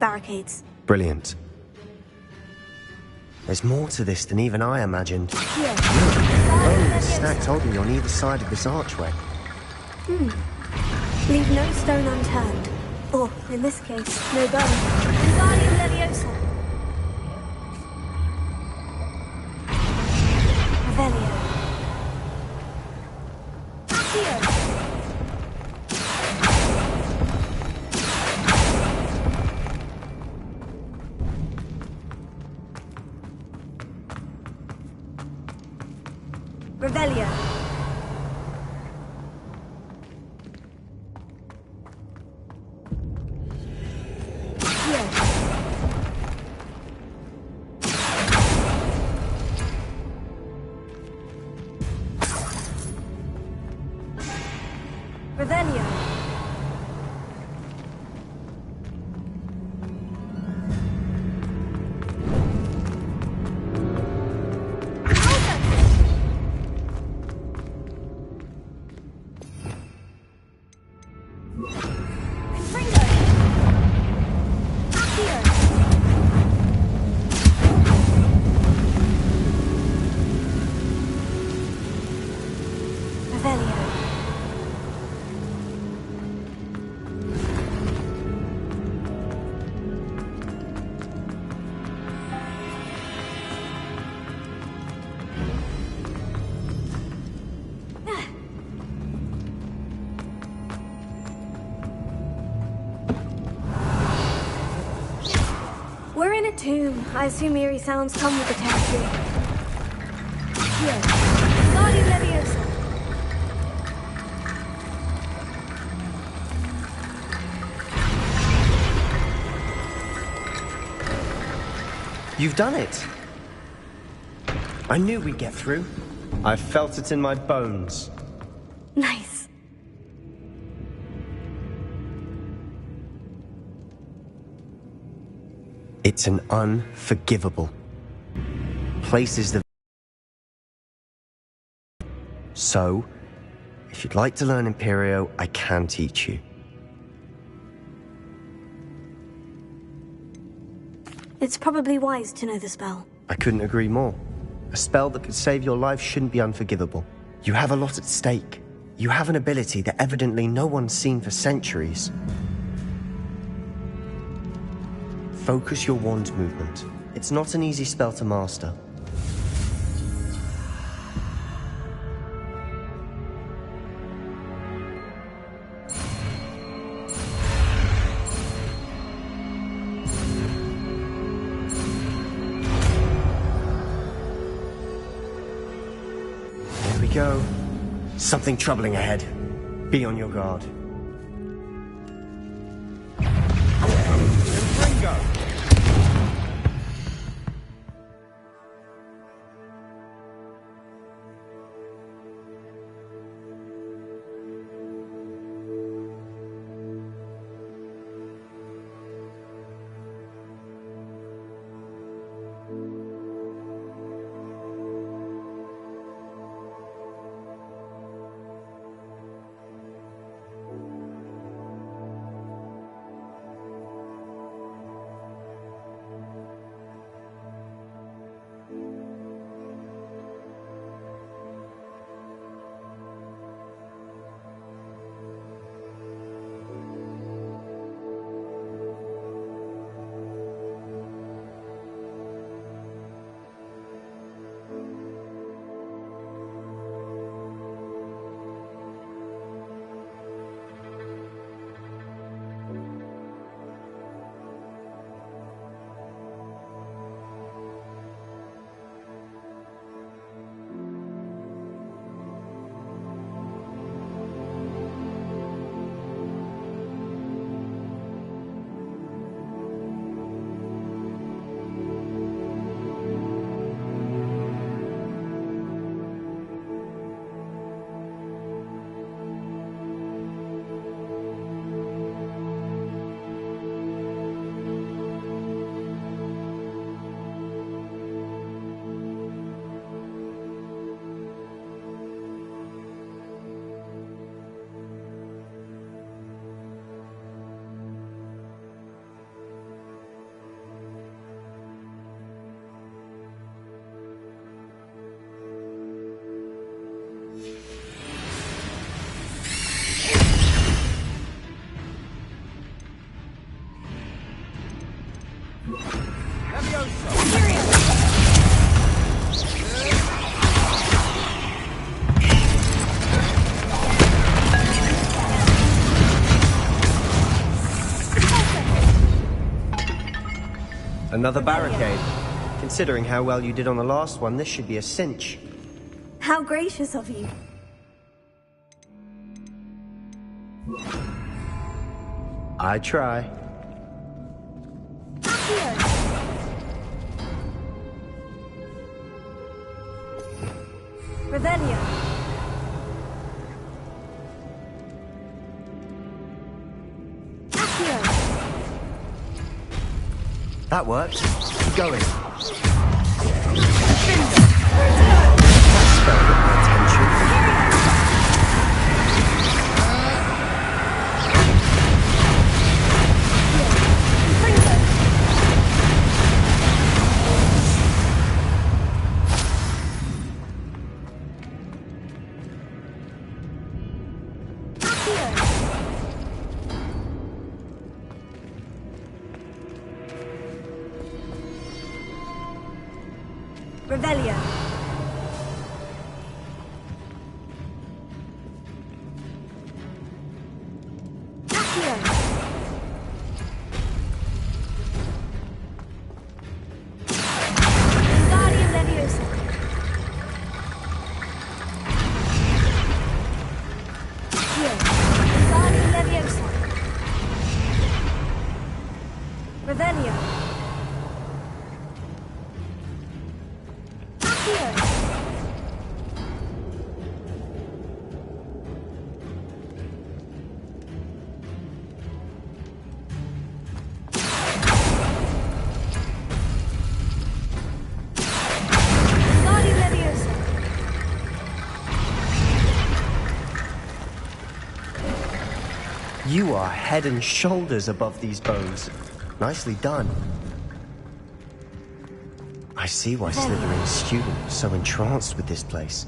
Barricades. Brilliant. There's more to this than even I imagined. Here. Oh, stacked oddly on either side of this archway. Leave no stone unturned. Or, in this case, no bone. Wingardium Leviosa. Revelio. Accio. Revelio. Revelio. We're in a tomb. I assume eerie sounds come with the territory. Here. Wingardium Leviosa. You've done it! I knew we'd get through. I felt it in my bones. Nice. It's an unforgivable. Places the... So, if you'd like to learn Imperio, I can teach you. It's probably wise to know the spell. I couldn't agree more. A spell that could save your life shouldn't be unforgivable. You have a lot at stake. You have an ability that evidently no one's seen for centuries. Focus your wand movement. It's not an easy spell to master. There we go. Something troubling ahead. Be on your guard. Another barricade. Considering how well you did on the last one, this should be a cinch. How gracious of you. I try. Here. Revelio. Accio. That worked. Keep going. That spell got my attention. Revelio. Accio. Wingardium Leviosa. Accio. Wingardium Leviosa. Revelio. You are head and shoulders above these bones. Nicely done. I see why Slytherin's student was so entranced with this place.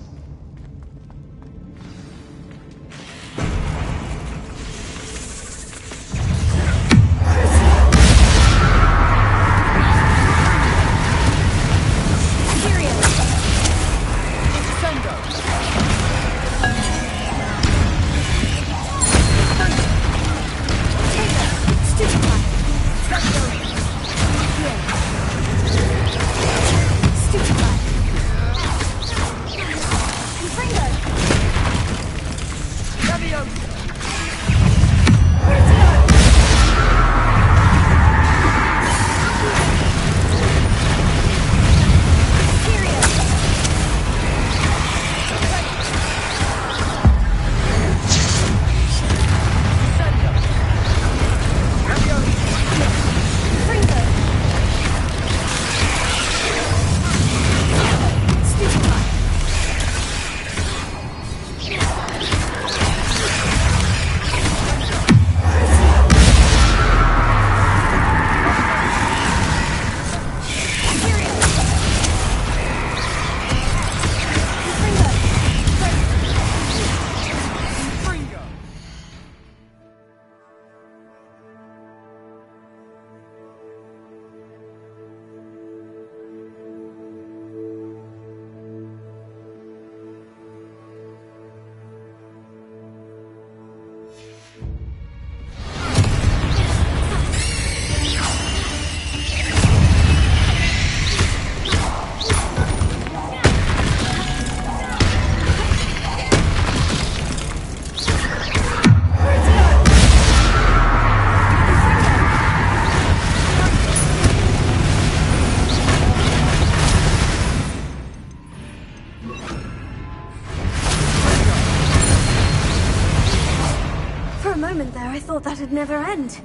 I thought that'd never end.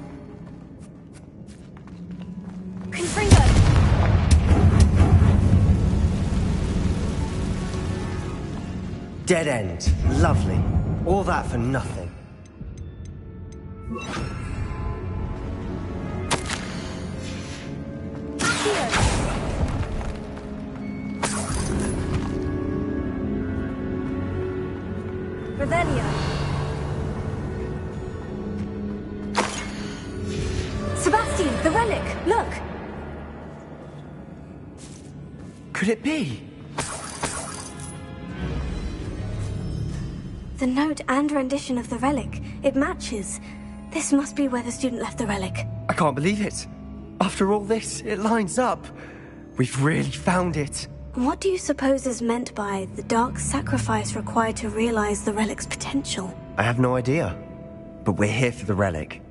Confringo! Dead end. Lovely. All that for nothing. Revelio. Sebastian, the relic! Look! could it be? The note and rendition of the relic. It matches. This must be where the student left the relic. I can't believe it. After all this, it lines up. We've really found it. What do you suppose is meant by the dark sacrifice required to realize the relic's potential? I have no idea. But we're here for the relic.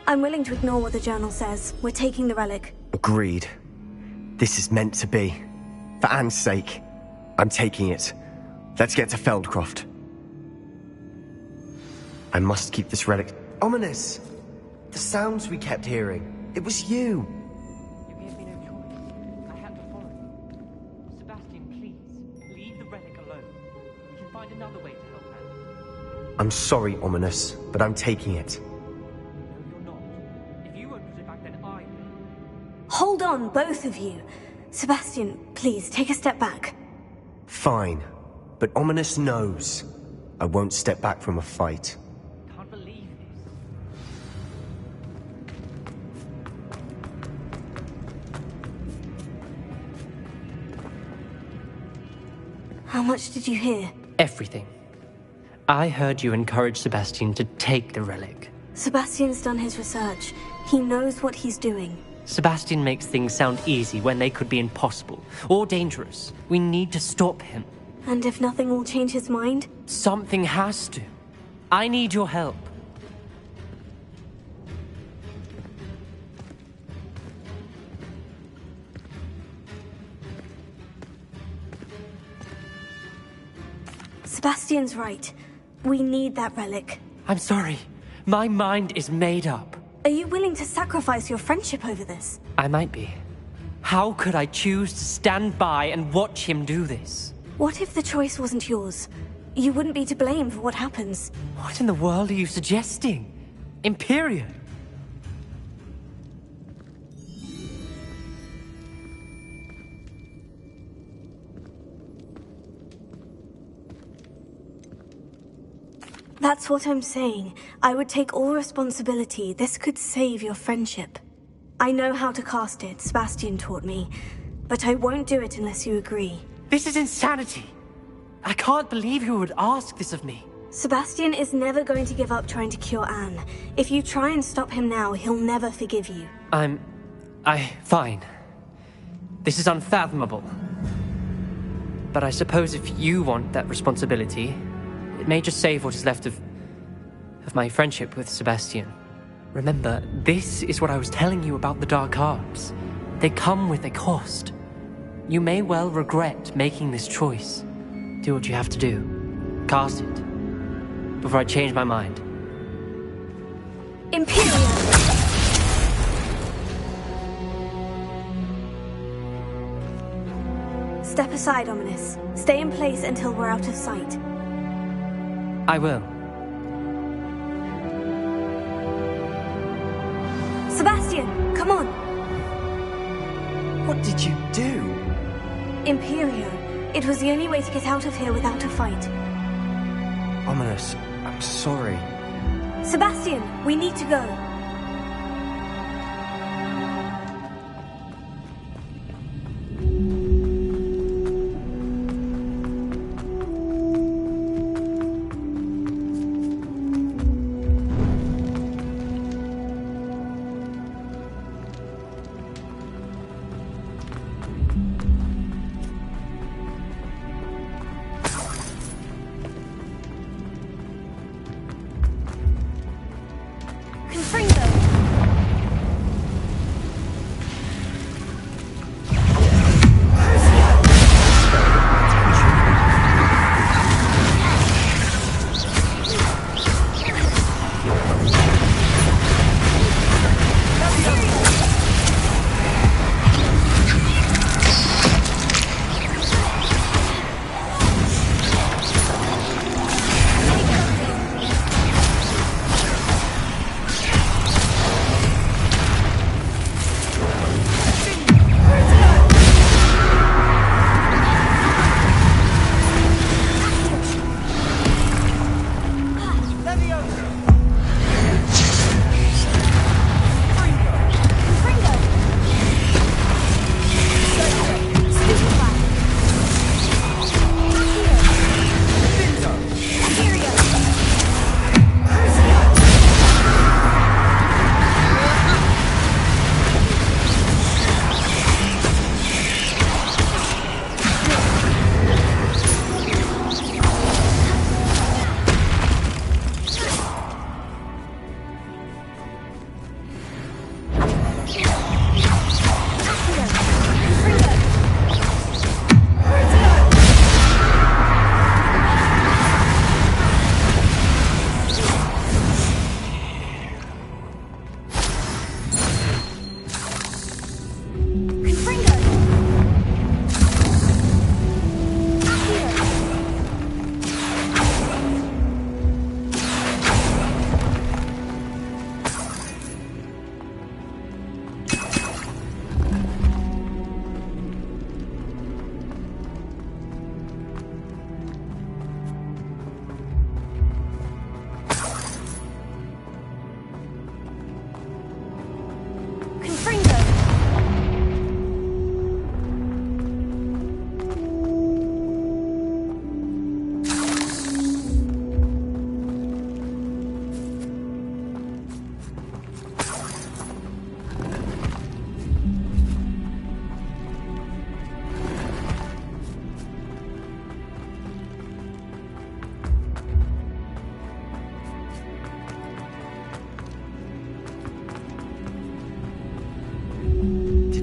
I'm willing to ignore what the journal says. We're taking the relic. Agreed. This is meant to be. For Anne's sake, I'm taking it. Let's get to Feldcroft. I must keep this relic... Ominous! The sounds we kept hearing. It was you. You gave me no choice. I had to follow you. Sebastian, please, leave the relic alone. We can find another way to help Anne. I'm sorry, Ominous, but I'm taking it. No, you're not. If you won't put it back, then I will. Hold on, both of you. Sebastian, please, take a step back. Fine. But Ominous knows. I won't step back from a fight. Can't believe this. How much did you hear? Everything. I heard you encourage Sebastian to take the relic. Sebastian's done his research. He knows what he's doing. Sebastian makes things sound easy when they could be impossible or dangerous. We need to stop him. And if nothing will change his mind? Something has to. I need your help. Sebastian's right. We need that relic. I'm sorry. My mind is made up. Are you willing to sacrifice your friendship over this? I might be. How could I choose to stand by and watch him do this? What if the choice wasn't yours? You wouldn't be to blame for what happens. What in the world are you suggesting? Imperial? That's what I'm saying. I would take all responsibility. This could save your friendship. I know how to cast it, Sebastian taught me. But I won't do it unless you agree. This is insanity. I can't believe you would ask this of me. Sebastian is never going to give up trying to cure Anne. If you try and stop him now, he'll never forgive you. Fine. This is unfathomable. But I suppose if you want that responsibility, it may just save what is left of my friendship with Sebastian. Remember, this is what I was telling you about the dark arts. They come with a cost. You may well regret making this choice. Do what you have to do. Cast it. Before I change my mind. Imperial! Step aside, Ominous. Stay in place until we're out of sight. I will. Sebastian, come on! What did you do? Imperio. It was the only way to get out of here without a fight. Ominous, I'm sorry. Sebastian, we need to go.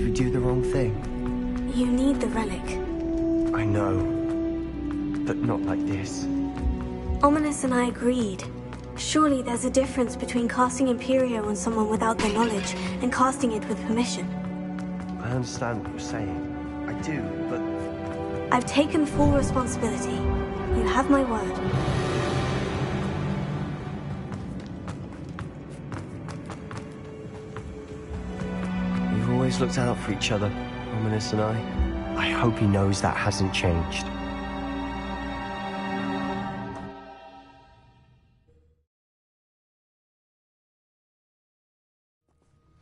Do the wrong thing. You need the relic. I know, but not like this. Ominous and I agreed. Surely there's a difference between casting Imperio on someone without their knowledge and casting it with permission. I understand what you're saying. I do, but... I've taken full responsibility. You have my word. We've always looked out for each other, Ominous and I. I hope he knows that hasn't changed.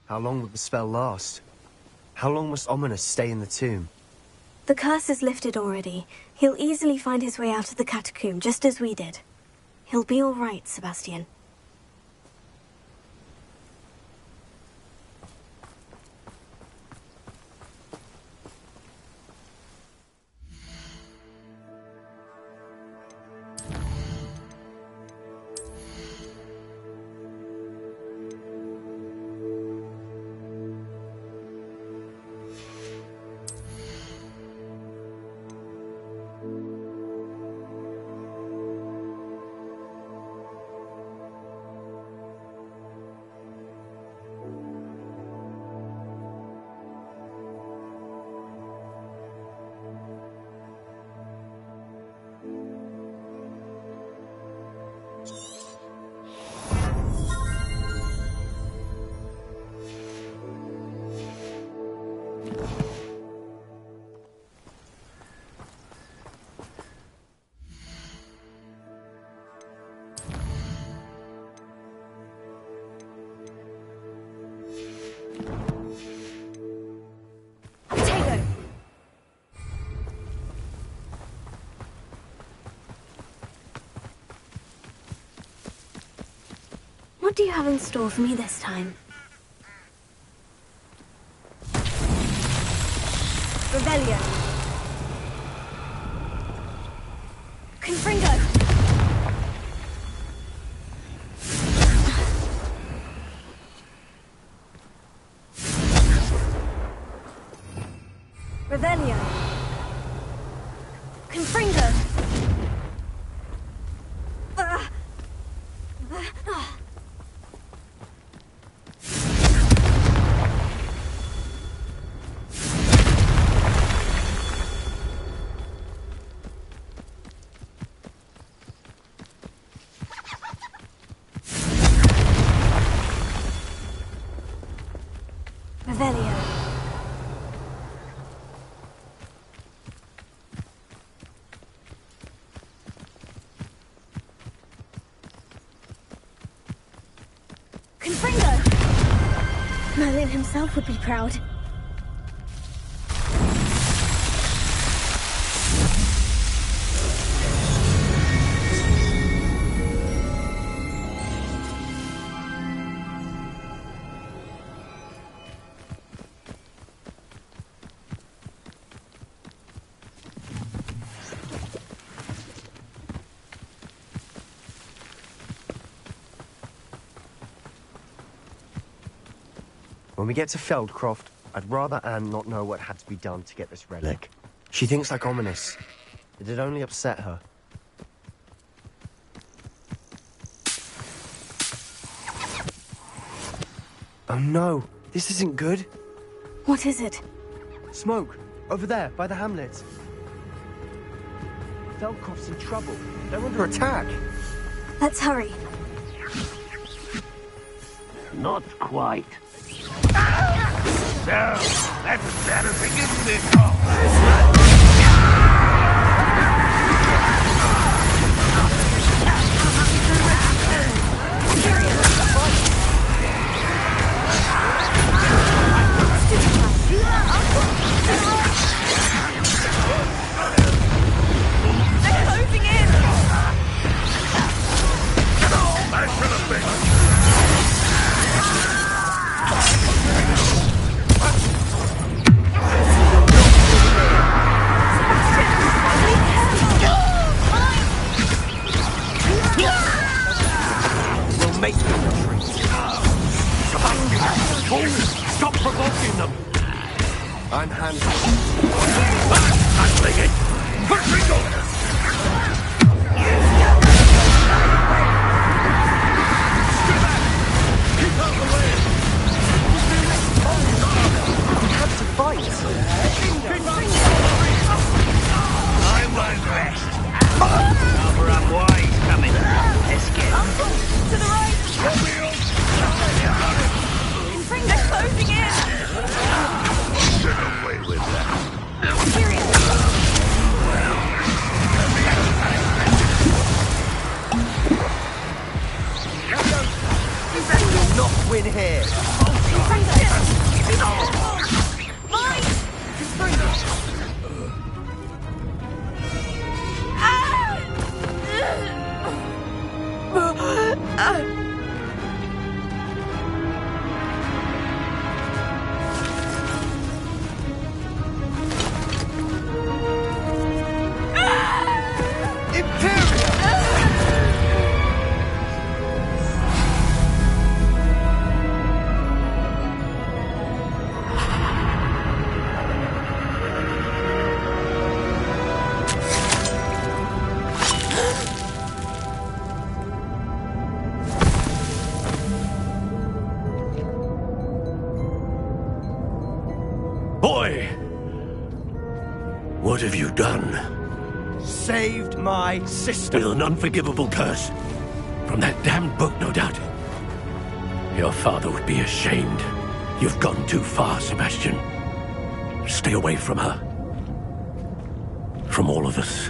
How long will the spell last? How long must Ominous stay in the tomb? The curse is lifted already. He'll easily find his way out of the catacomb, just as we did. He'll be all right, Sebastian. do you have in store for me this time? Revelio. Confringo. Revelio. Confringo. Revelio. Confringo! Merlin himself would be proud. When we get to Feldcroft, I'd rather Anne not know what had to be done to get this relic. She thinks like ominous. It'd only upset her. Oh no, this isn't good. What is it? Smoke, over there, by the hamlet. Feldcroft's in trouble. They're under attack. Let's hurry. Not quite. So, that's better begin this. Stop provoking them! I'm handling. Handling it! Keep out the way! We have to fight! I won't rest. Another unwise coming. Let's get To the right! They're closing in! Get away with that. You'll not win here! Boy! What have you done? Saved my sister! With an unforgivable curse. From that damned book, no doubt. Your father would be ashamed. You've gone too far, Sebastian. Stay away from her. From all of us.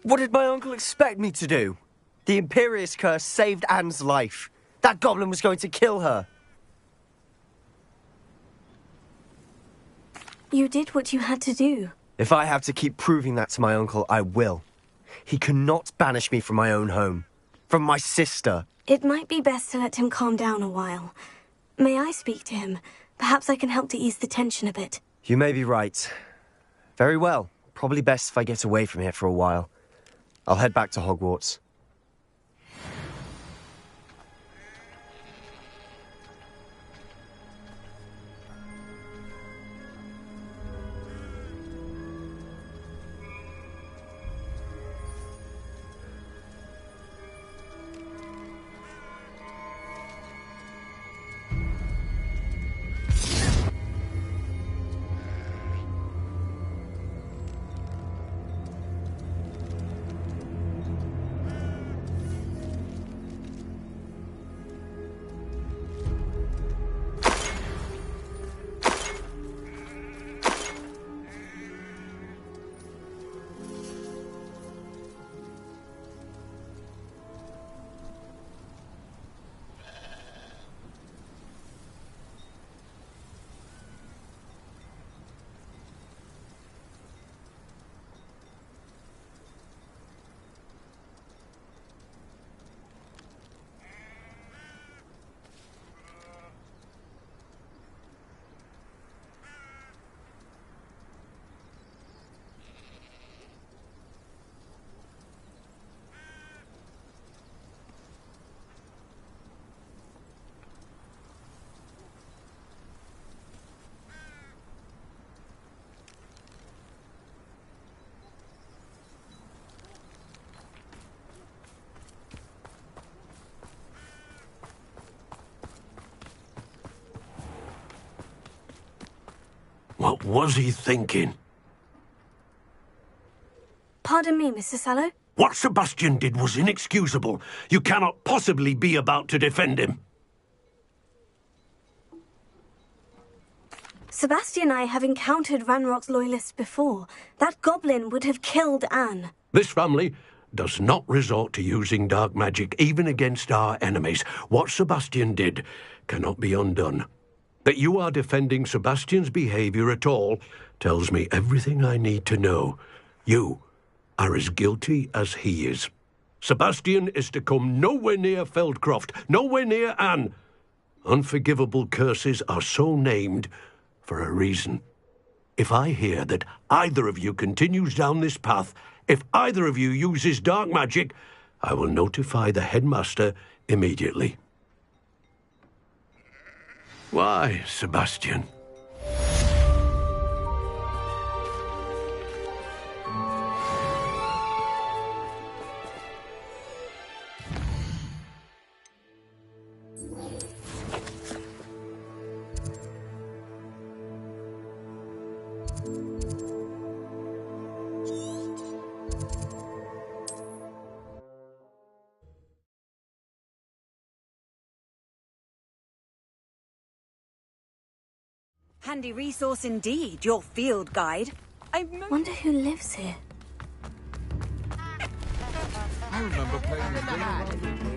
What did my uncle expect me to do? The Imperious curse saved Anne's life. That goblin was going to kill her. You did what you had to do. If I have to keep proving that to my uncle, I will. He cannot banish me from my own home. From my sister. It might be best to let him calm down a while. May I speak to him? Perhaps I can help to ease the tension a bit. You may be right. Very well. Probably best if I get away from here for a while. I'll head back to Hogwarts. What was he thinking? Pardon me, Mr. Sallow? What Sebastian did was inexcusable. You cannot possibly be about to defend him. Sebastian and I have encountered Ranrock's loyalists before. That goblin would have killed Anne. This family does not resort to using dark magic even against our enemies. What Sebastian did cannot be undone. That you are defending Sebastian's behavior at all tells me everything I need to know. You are as guilty as he is. Sebastian is to come nowhere near Feldcroft, nowhere near Anne. Unforgivable curses are so named for a reason. If I hear that either of you continues down this path, if either of you uses dark magic, I will notify the headmaster immediately. Why, Sebastian? Handy resource indeed, your field guide. Wonder who lives here. I remember playing this game.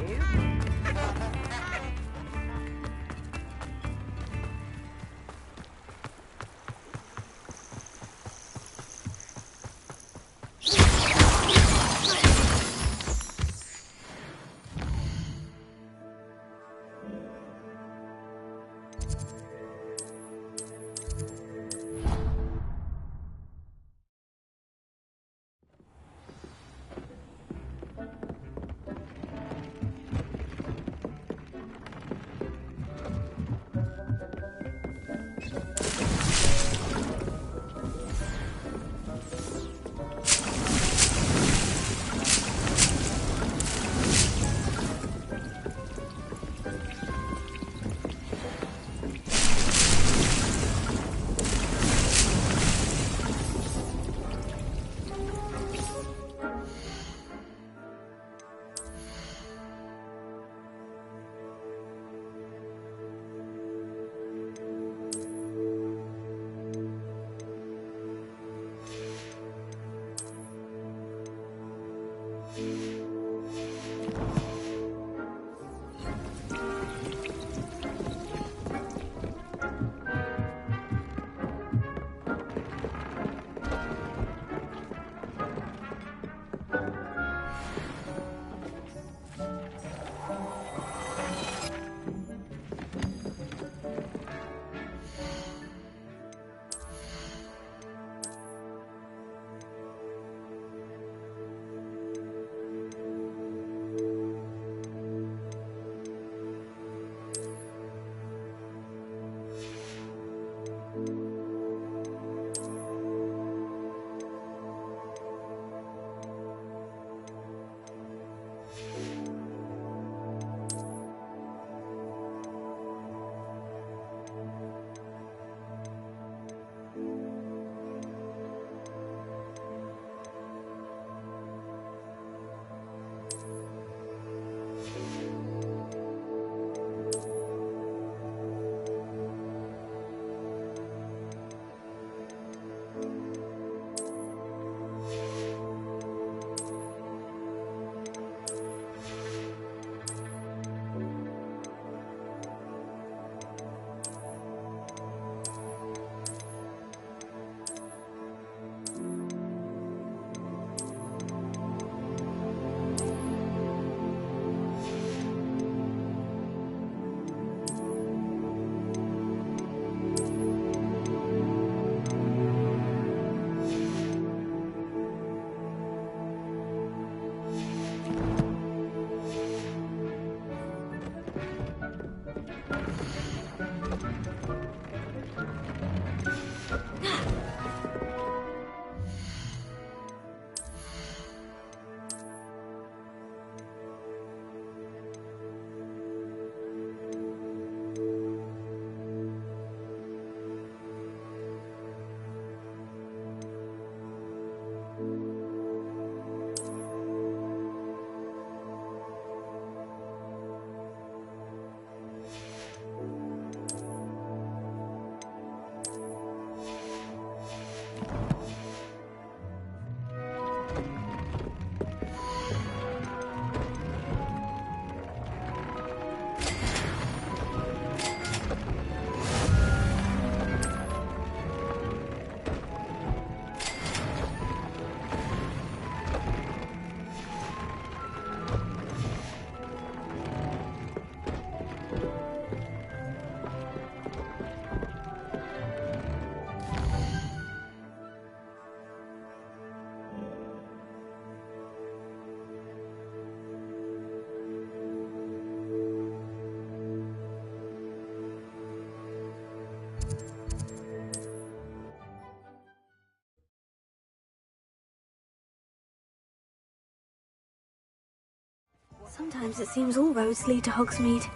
Sometimes it seems all roads lead to Hogsmeade.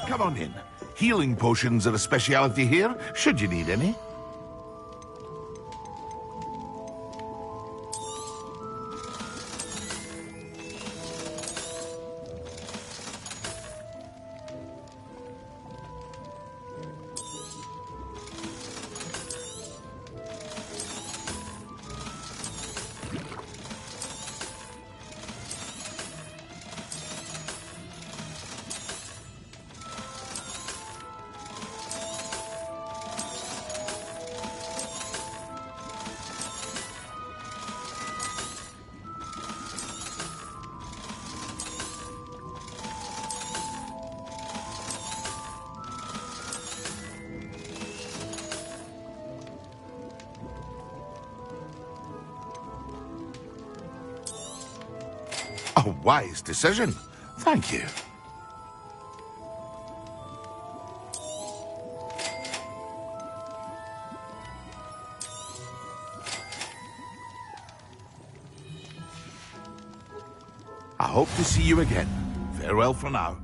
Come on in. Healing potions are a speciality here, should you need any. A wise decision. Thank you. I hope to see you again. Farewell for now.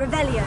Revelio.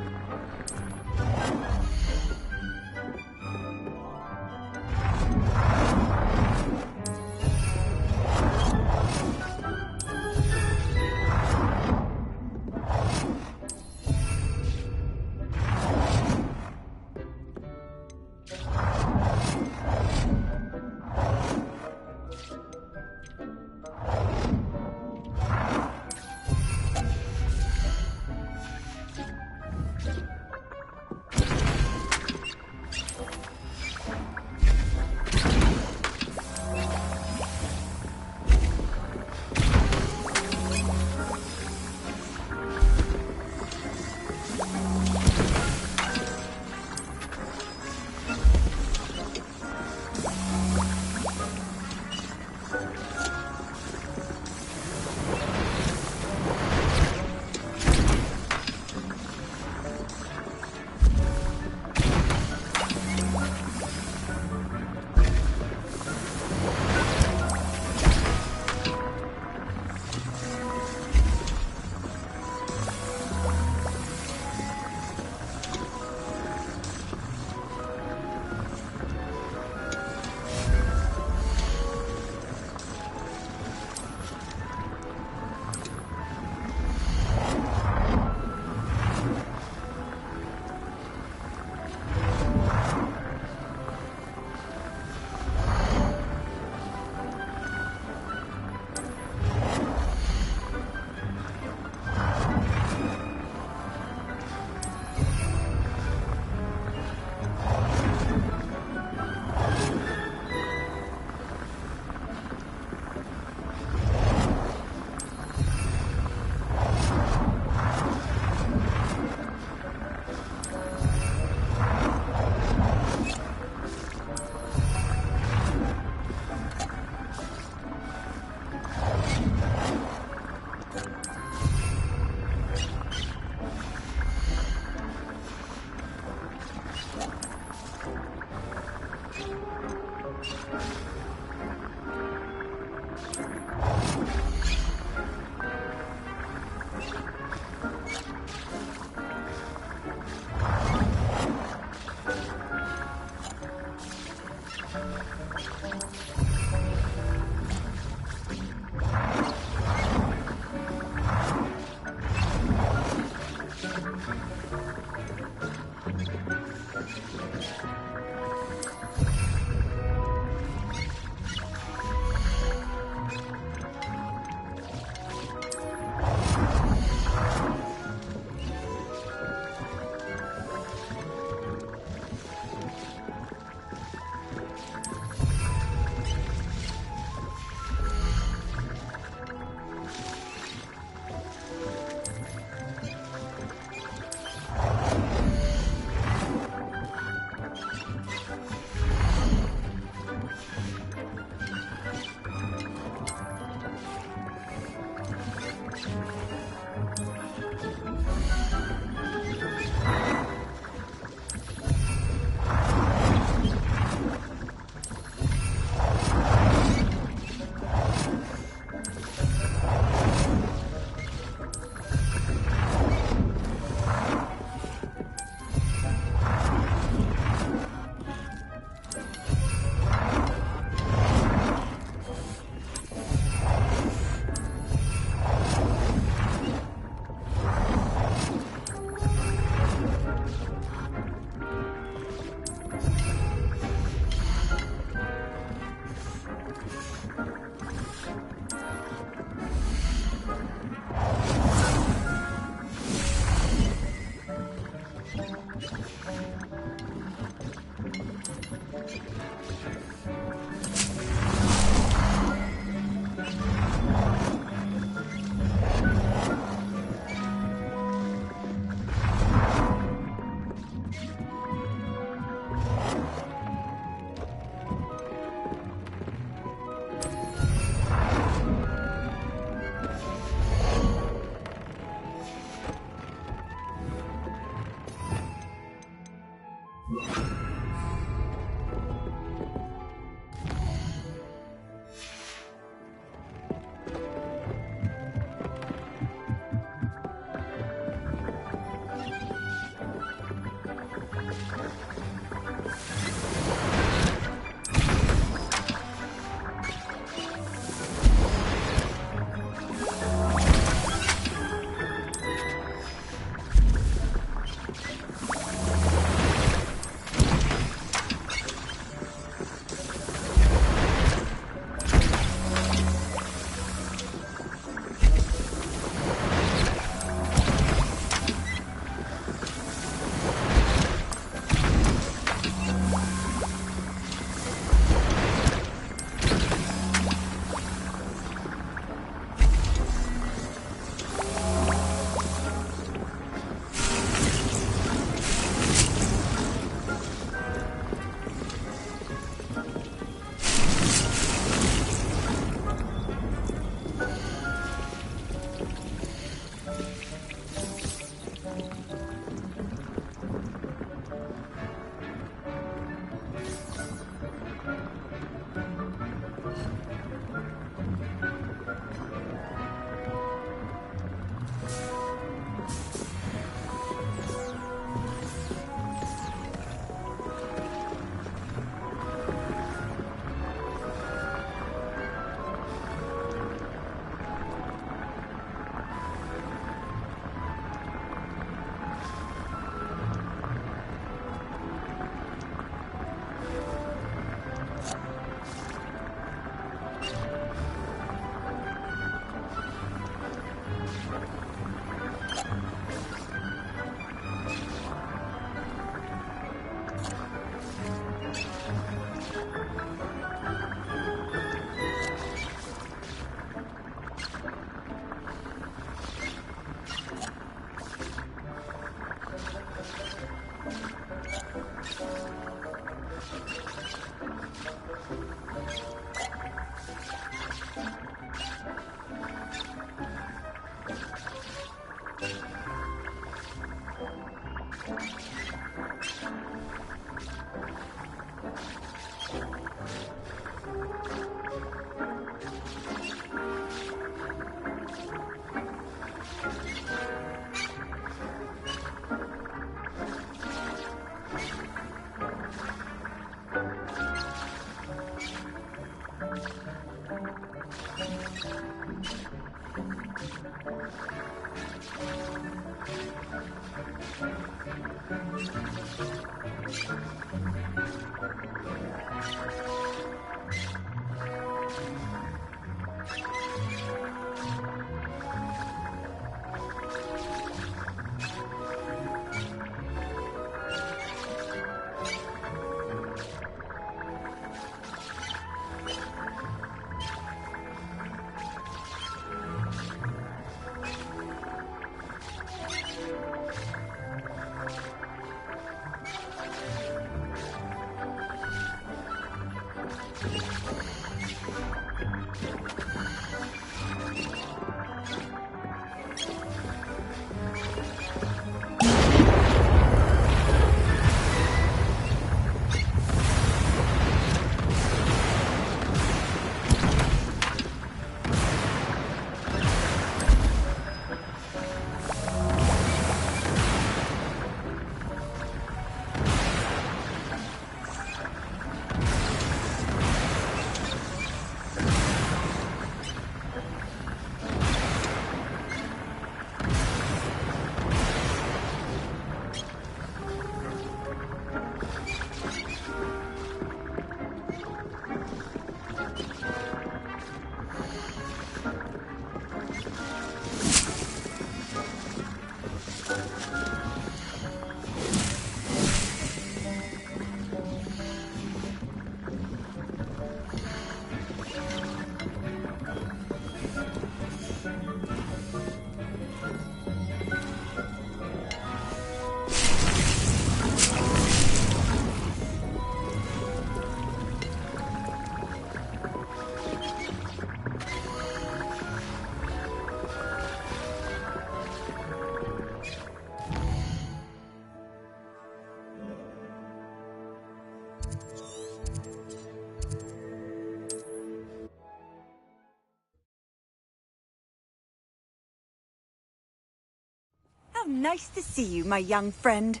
Nice to see you, my young friend.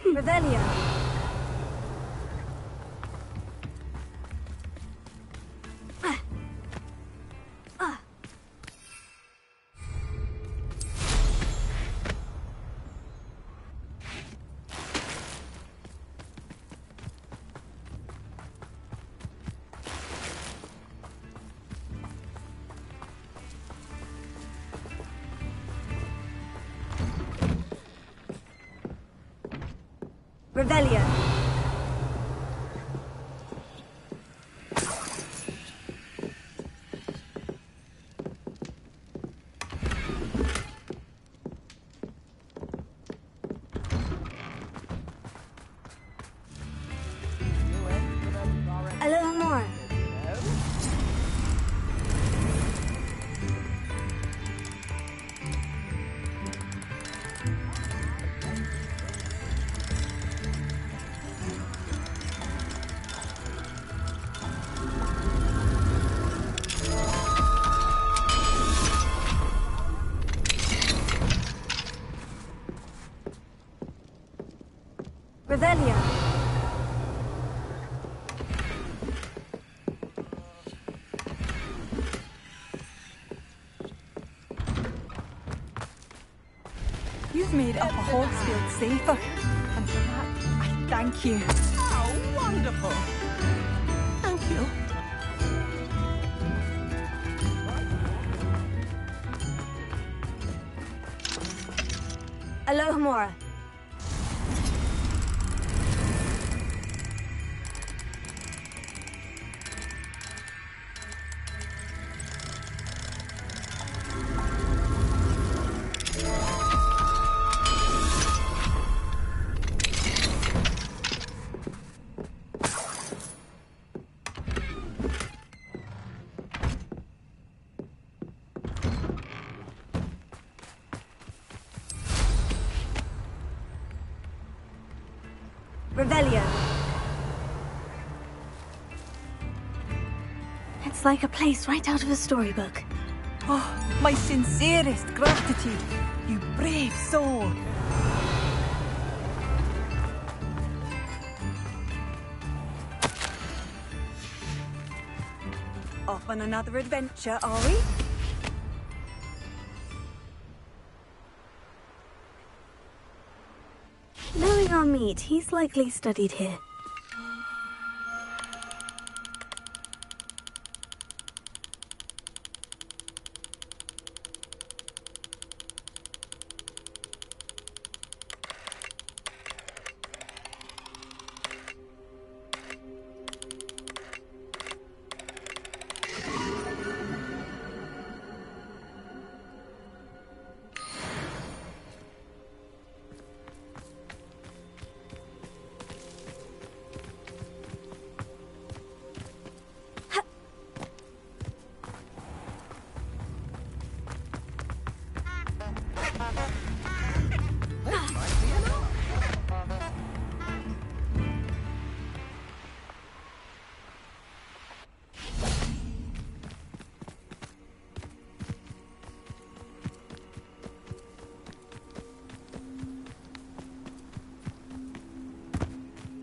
Revelio. Revelio. A little more. Revelio. You've made Upper Hogsfield safer. And for that, I thank you. Oh, wonderful. Thank you. Alohomora. Revelio. It's like a place right out of a storybook. Oh, my sincerest gratitude, you brave soul. Off on another adventure, are we? Knowing our meat, he's likely studied here.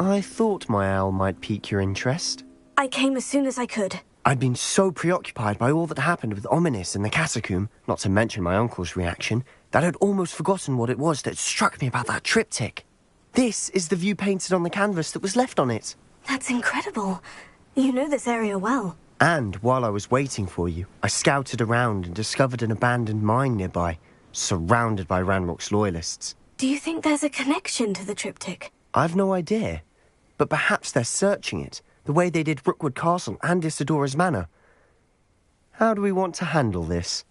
I thought my owl might pique your interest. I came as soon as I could. I'd been so preoccupied by all that happened with Ominis and the catacomb, not to mention my uncle's reaction, that I'd almost forgotten what it was that struck me about that triptych. This is the view painted on the canvas that was left on it. That's incredible. You know this area well. And while I was waiting for you, I scouted around and discovered an abandoned mine nearby, surrounded by Ranrock's loyalists. Do you think there's a connection to the triptych? I've no idea, but perhaps they're searching it, the way they did Rookwood Castle and Isidora's Manor. How do we want to handle this?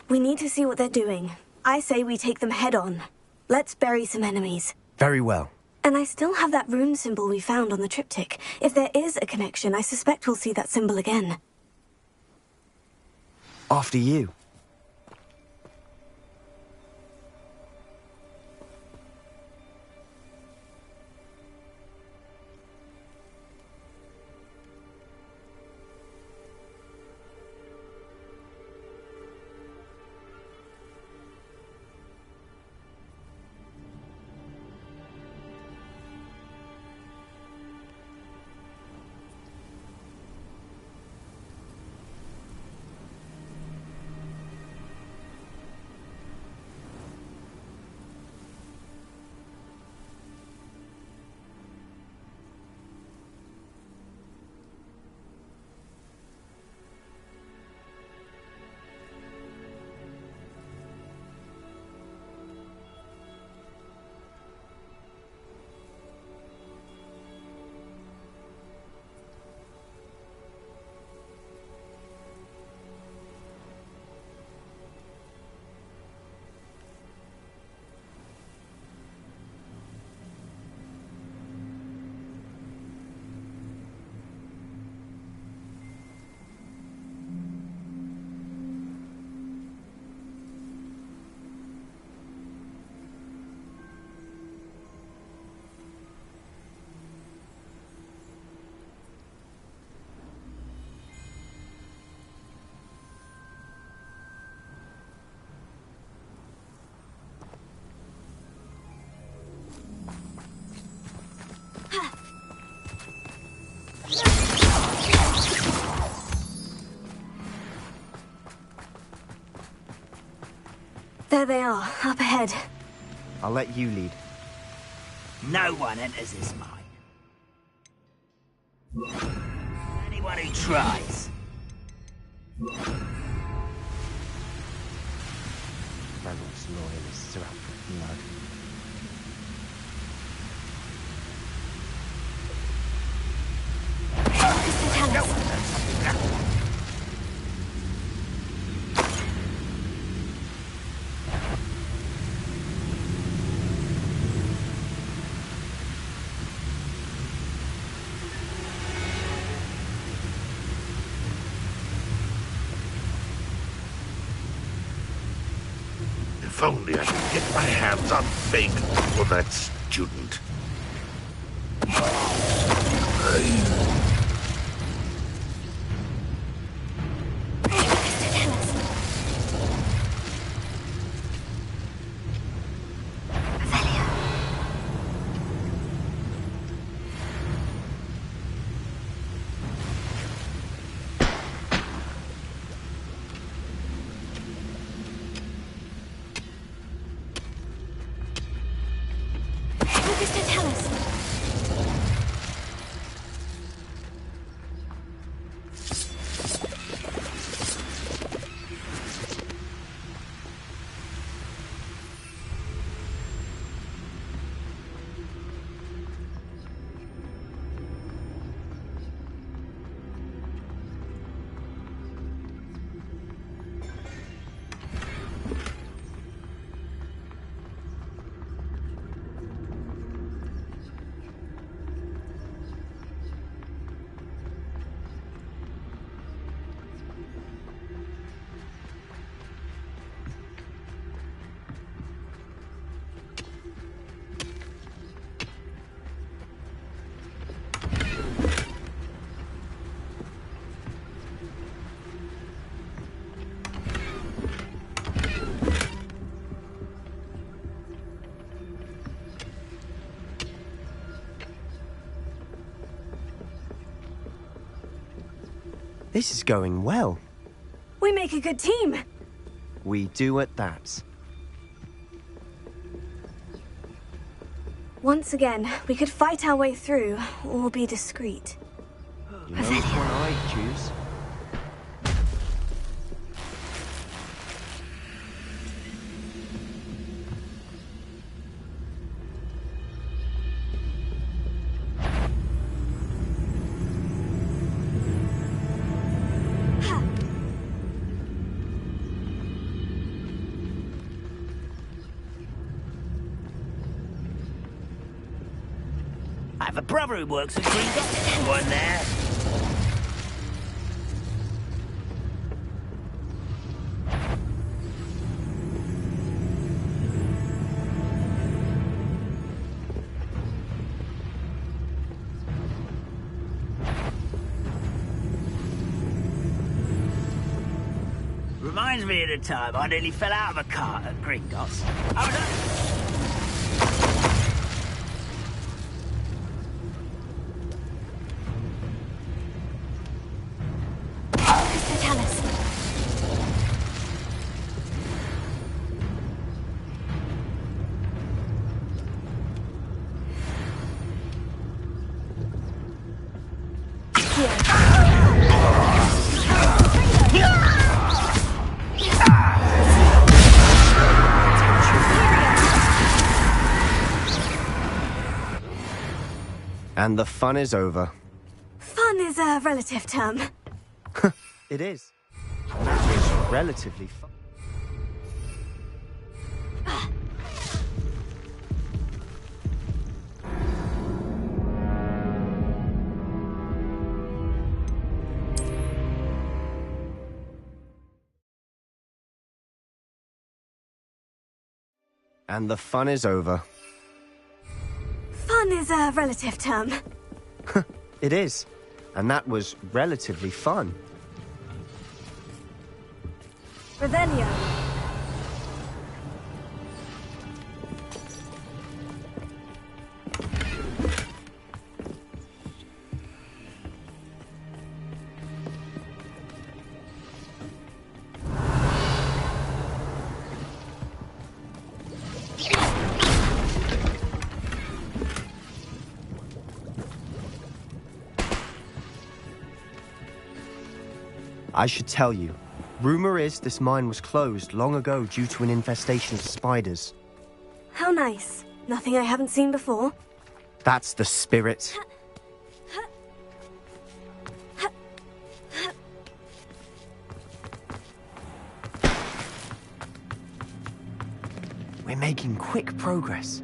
We need to see what they're doing. I say we take them head on. Let's bury some enemies. Very well. And I still have that rune symbol we found on the triptych. If there is a connection, I suspect we'll see that symbol again. After you. There they are, up ahead. I'll let you lead. No one enters this mine. Anyone who tries. Reynolds' loyalists are out for blood. If only I could get my hands on bacon for that student. This is going well. We make a good team. We do at that. Once again, we could fight our way through, or be discreet. You know which one I choose. I have a brother who works at Gringotts. One there. Reminds me of the time I nearly fell out of a cart at Gringotts. I was And the fun is over. Fun is a relative term. It is. That was relatively fun. And the fun is over. Fun is a relative term. It is. And that was relatively fun. Revelio. I should tell you. Rumor is this mine was closed long ago due to an infestation of spiders. How nice. Nothing I haven't seen before. That's the spirit. We're making quick progress.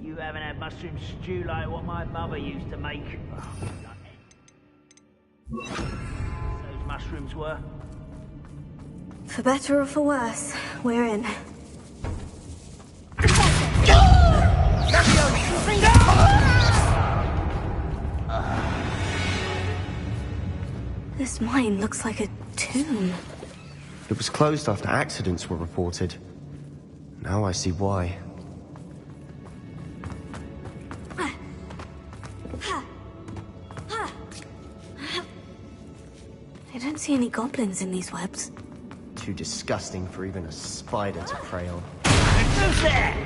You haven't had mushroom stew like what my mother used to make. Those mushrooms were. For better or for worse, we're in. This mine looks like a tomb. It was closed after accidents were reported. Now I see why. I don't see any goblins in these webs. Too disgusting for even a spider to prey on. Who's there?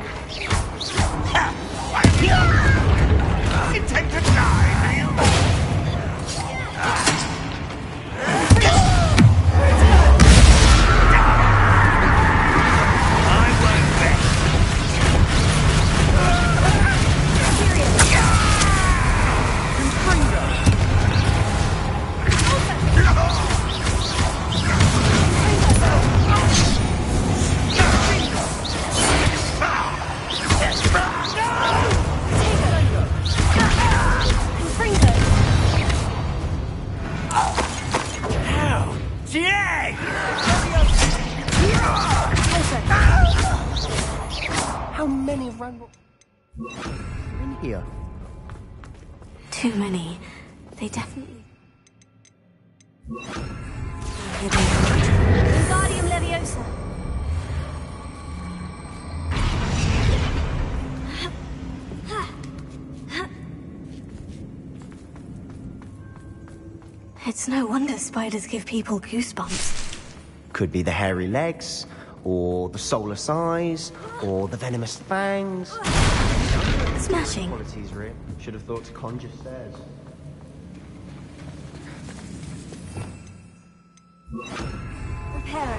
Intend to die, do you? How many random in here? Too many. They definitely... Wingardium Leviosa. It's no wonder spiders give people goosebumps. Could be the hairy legs, or the soulless eyes, or the venomous fangs. Smashing. Qualities, Rip. Should have thought to conjure stairs. Reparo.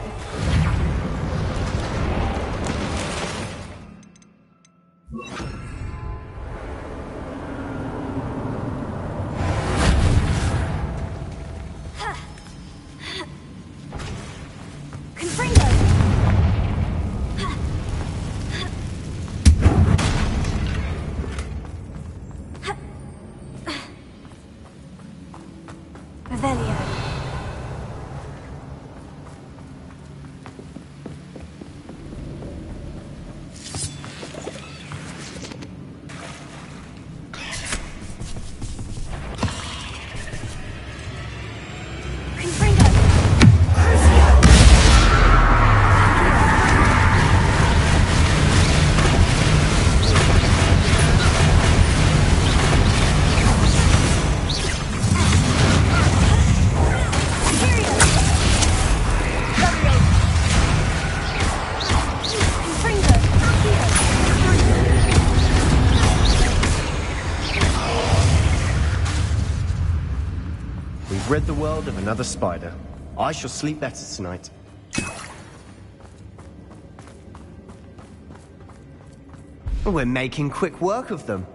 Rid the world of another spider. I shall sleep better tonight. We're making quick work of them.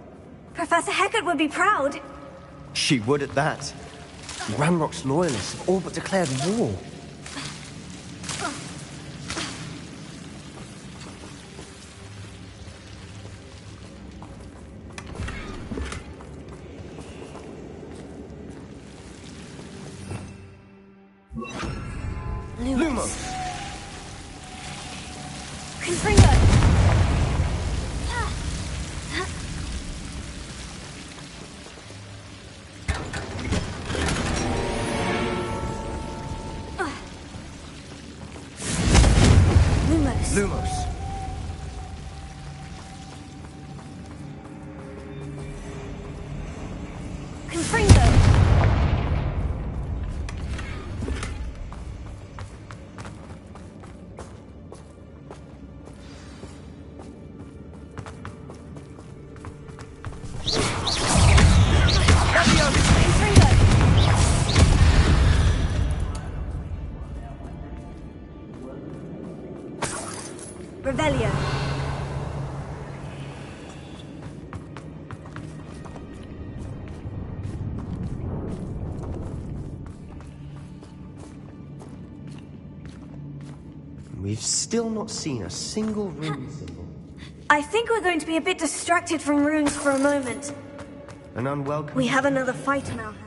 Professor Hecat would be proud. She would at that. Ranrock's loyalists have all but declared war. Confringo! Revelio. We've still not seen a single rune symbol. I think we're going to be a bit distracted from runes for a moment. An unwelcome... We have another fight in our hands.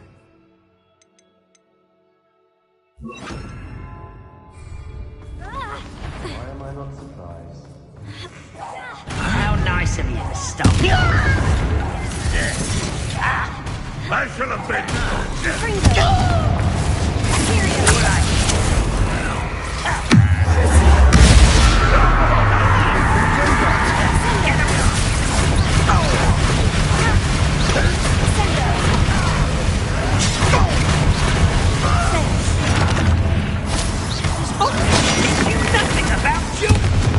Why am I not surprised? How nice of you to stop. I shall have been. Nothing about you.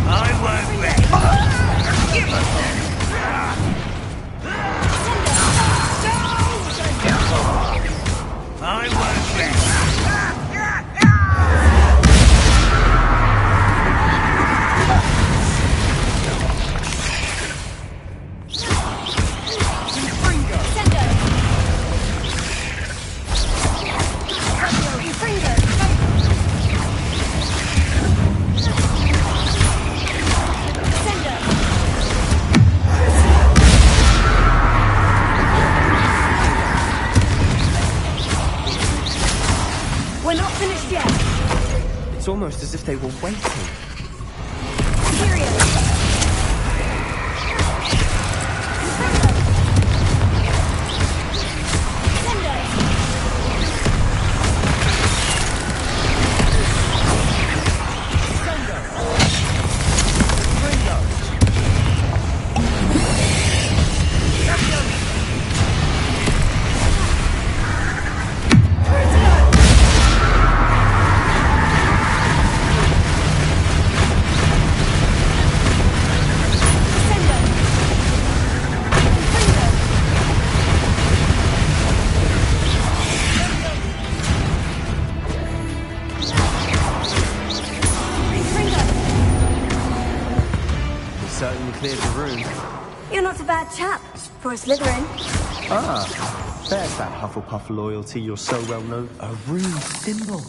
I won't wait. Give us that. I won't wait. We're not finished yet. It's almost as if they were waiting. Certainly cleared the room. You're not a bad chap for a Slytherin. Ah, there's that Hufflepuff loyalty you're so well known. A rune symbol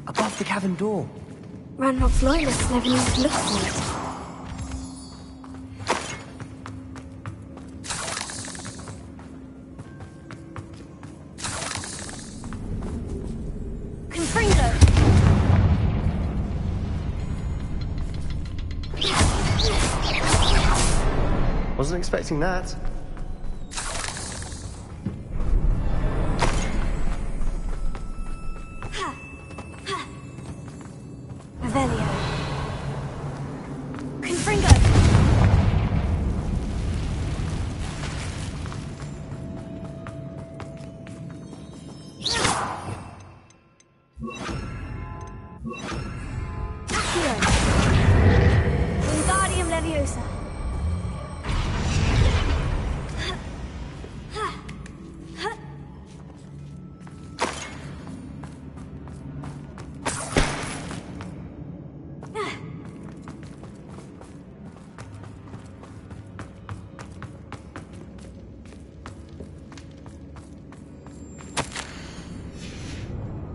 above the cavern door. Ranrock's loyalists never need to look for it. Confringo! Wasn't expecting that. Revelio. Confringo! Accio! Wingardium Leviosa.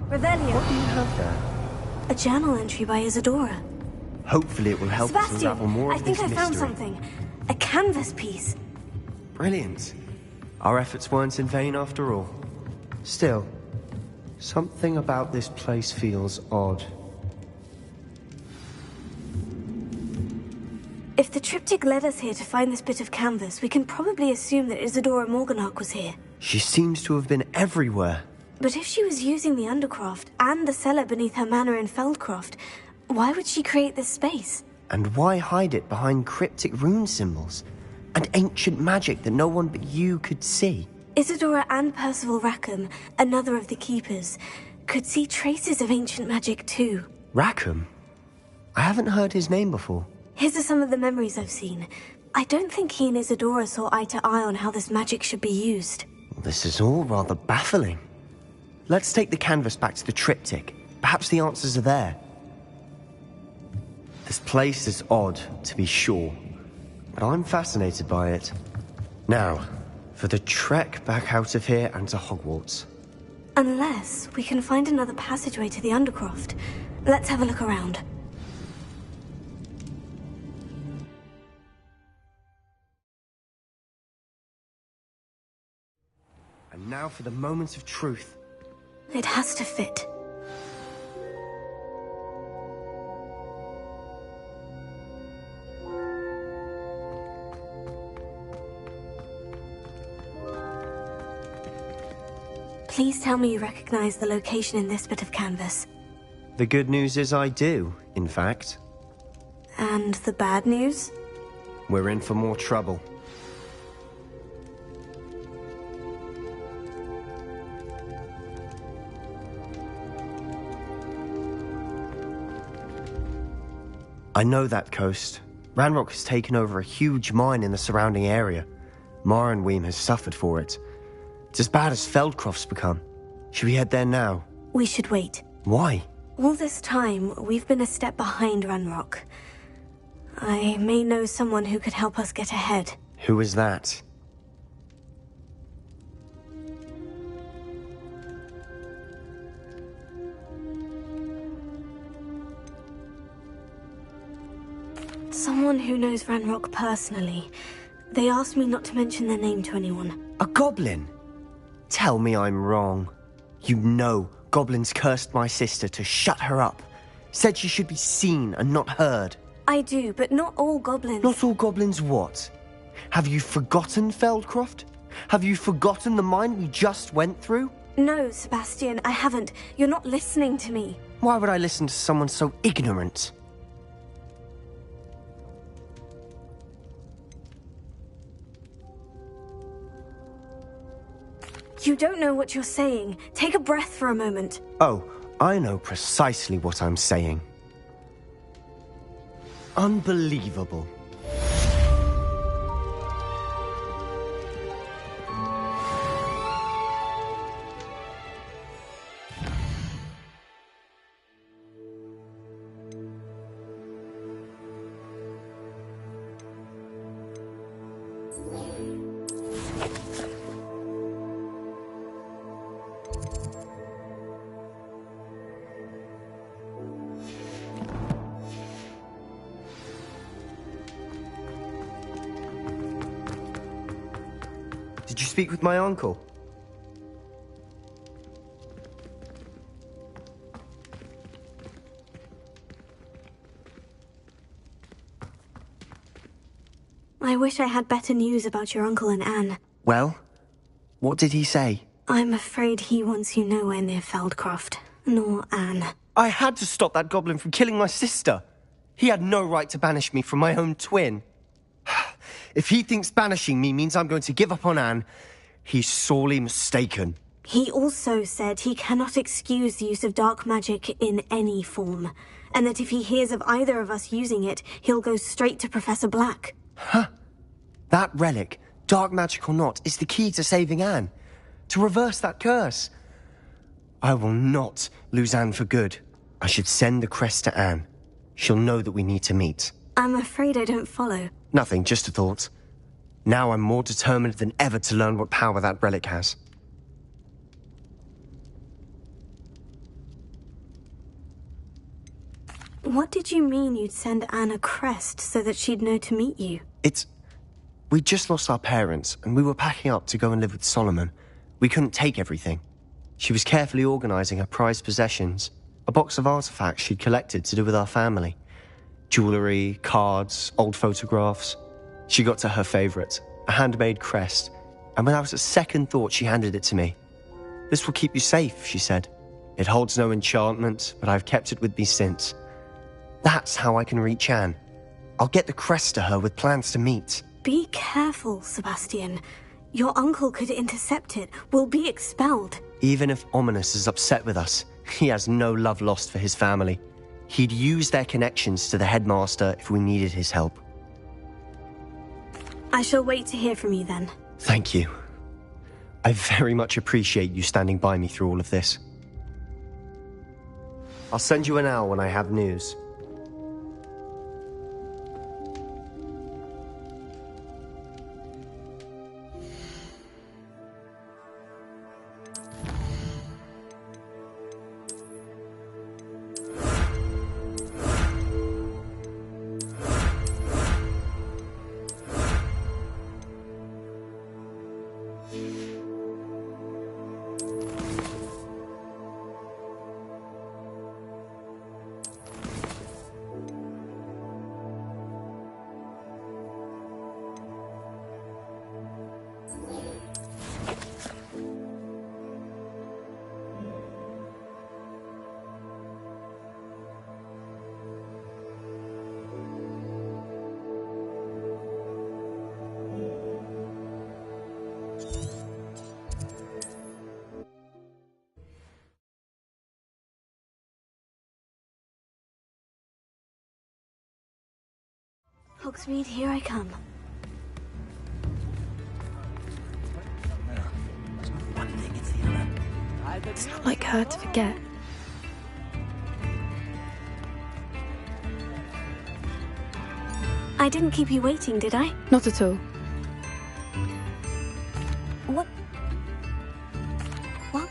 Revelio. What do you have there? A journal entry by Isadora. Hopefully it will help us unravel Sebastian, more I of think this I found mystery. something. A canvas piece. Brilliant. Our efforts weren't in vain after all. Still, something about this place feels odd. If the triptych led us here to find this bit of canvas, we can probably assume that Isadora Morganach was here. She seems to have been everywhere. But if she was using the Undercroft and the cellar beneath her manor in Feldcroft, why would she create this space? And why hide it behind cryptic rune symbols? And ancient magic that no one but you could see? Isadora and Percival Rackham, another of the Keepers, could see traces of ancient magic too. Rackham? I haven't heard his name before. His are some of the memories I've seen. I don't think he and Isadora saw eye to eye on how this magic should be used. This is all rather baffling. Let's take the canvas back to the triptych. Perhaps the answers are there. This place is odd, to be sure, but I'm fascinated by it. Now, for the trek back out of here and to Hogwarts. Unless we can find another passageway to the Undercroft. Let's have a look around. And now for the moment of truth. It has to fit. Please tell me you recognize the location in this bit of canvas. The good news is I do, in fact. And the bad news? We're in for more trouble. I know that coast. Ranrock has taken over a huge mine in the surrounding area. Marrenweem has suffered for it. It's as bad as Feldcroft's become. Should we head there now? We should wait. Why? All this time, we've been a step behind Ranrock. I may know someone who could help us get ahead. Who is that? Someone who knows Ranrock personally. They asked me not to mention their name to anyone. A goblin? Tell me I'm wrong. You know goblins cursed my sister to shut her up. Said she should be seen and not heard. I do, but not all goblins. Not all goblins what? Have you forgotten Feldcroft? Have you forgotten the mine we just went through? No, Sebastian, I haven't. You're not listening to me. Why would I listen to someone so ignorant? You don't know what you're saying. Take a breath for a moment. Oh, I know precisely what I'm saying. Unbelievable. Did you speak with my uncle? I wish I had better news about your uncle and Anne. Well, what did he say? I'm afraid he wants you nowhere near Feldcroft, nor Anne. I had to stop that goblin from killing my sister. He had no right to banish me from my own twin. If he thinks banishing me means I'm going to give up on Anne, he's sorely mistaken. He also said he cannot excuse the use of dark magic in any form, and that if he hears of either of us using it, he'll go straight to Professor Black. Huh? That relic, dark magic or not, is the key to saving Anne. To reverse that curse. I will not lose Anne for good. I should send the crest to Anne. She'll know that we need to meet. I'm afraid I don't follow. Nothing, just a thought. Now I'm more determined than ever to learn what power that relic has. What did you mean you'd send Anne a crest so that she'd know to meet you? We'd just lost our parents, and we were packing up to go and live with Solomon. We couldn't take everything. She was carefully organizing her prized possessions, a box of artifacts she'd collected to do with our family. Jewelry, cards, old photographs. She got to her favorite, a handmade crest, and without a second thought she handed it to me. This will keep you safe, she said. It holds no enchantment, but I've kept it with me since. That's how I can reach Anne. I'll get the crest to her with plans to meet. Be careful, Sebastian. Your uncle could intercept it. We'll be expelled. Even if Ominous is upset with us, he has no love lost for his family. He'd use their connections to the headmaster if we needed his help. I shall wait to hear from you then. Thank you. I very much appreciate you standing by me through all of this. I'll send you an owl when I have news. Hogsmeade, here I come. It's not like her to forget. I didn't keep you waiting, did I? Not at all. What? What?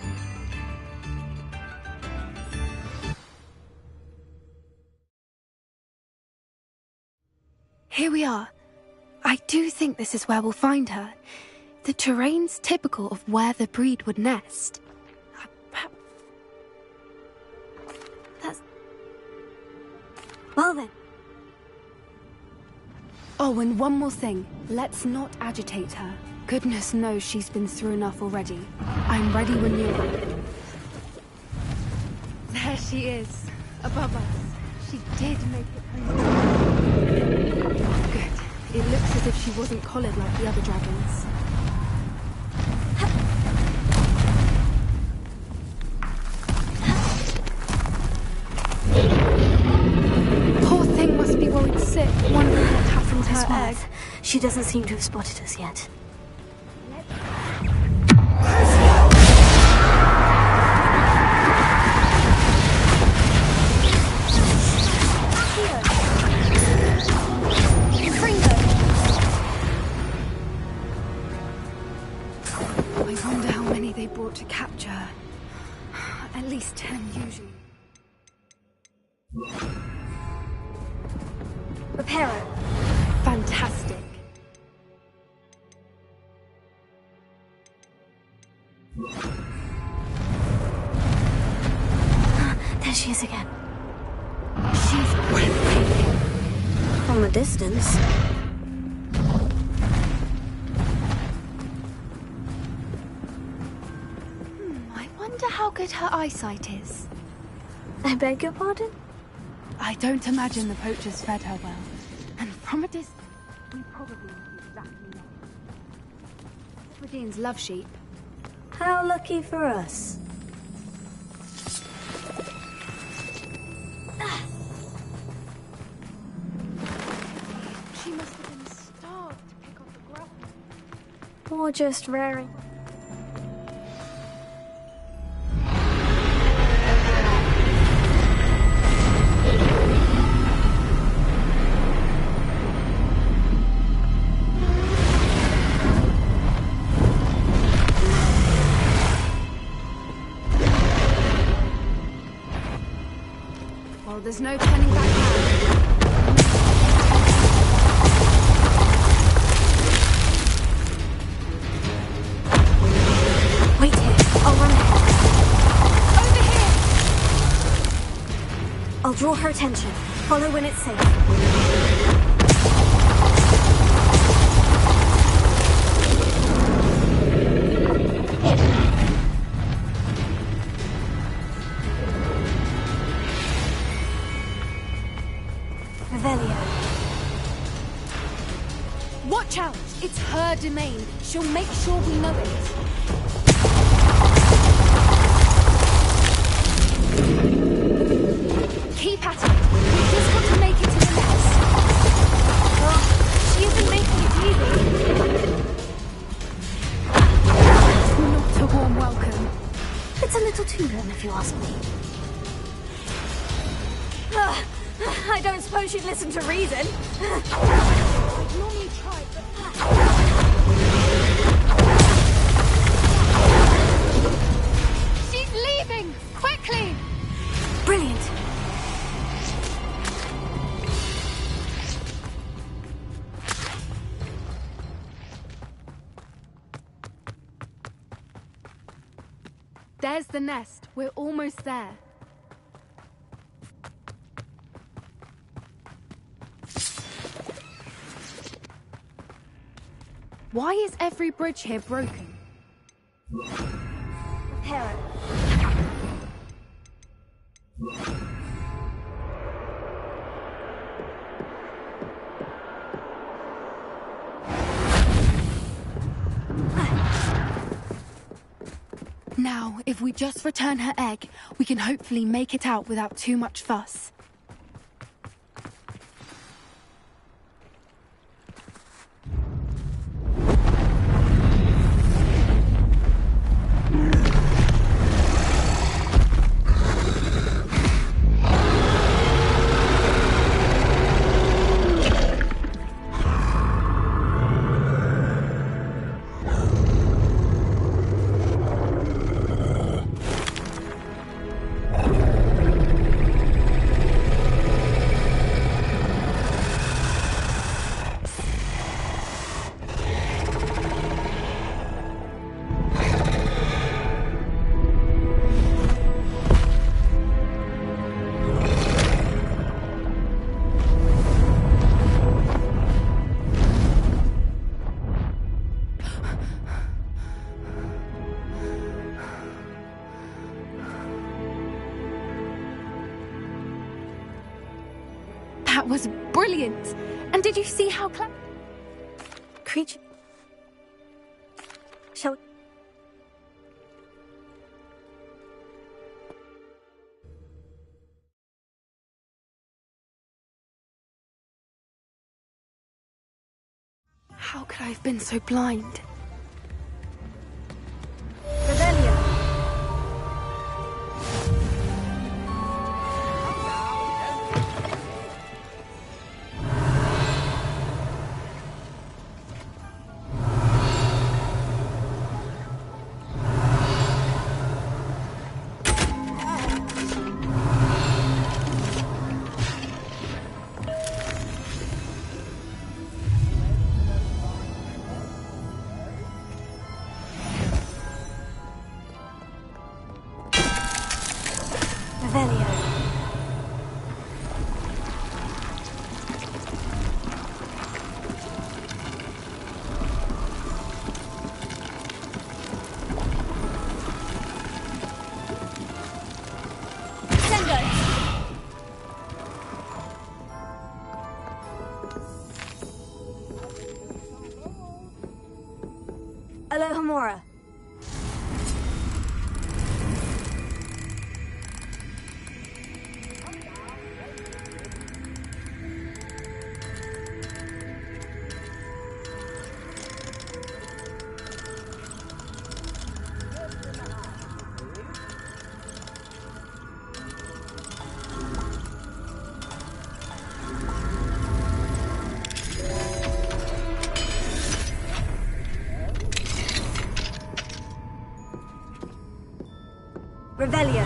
Here we are. I do think this is where we'll find her. The terrain's typical of where the breed would nest. That's... Well then. Oh, and one more thing. Let's not agitate her. Goodness knows she's been through enough already. I'm ready when you're ready. There she is, above us. She did make it home. Good. It looks as if she wasn't collared like the other dragons. Poor thing must be worried sick, wondering what happened to her egg. She doesn't seem to have spotted us yet. I wonder how many they brought to capture her. At least 10 usually. Reparo. Fantastic. There she is again. She's breathtaking. From a distance. I wonder how good her eyesight is. I beg your pardon? I don't imagine the poachers fed her well. And from a distance, we probably look exactly like Hebrideans love sheep. How lucky for us. She must have been starved to pick up the grass. Or just raring. Well, there's no turning back now. Wait here. I'll run ahead. Over here! I'll draw her attention. Follow when it's safe. Watch out! It's her domain. She'll make sure we know it. Keep at it. We've just got to make it to the nest. Oh, she isn't making it easy. Not a warm welcome. It's a little too warm, if you ask me. I don't suppose she'd listen to reason. I'd normally try, but... She's leaving! Quickly! Brilliant. There's the nest. We're almost there. Why is every bridge here broken? Repair it. Now, if we just return her egg, we can hopefully make it out without too much fuss. That was brilliant! And did you see how clever... Creature... Shall we... How could I have been so blind? Rebellion. Revelio. Alohomora. Revelio.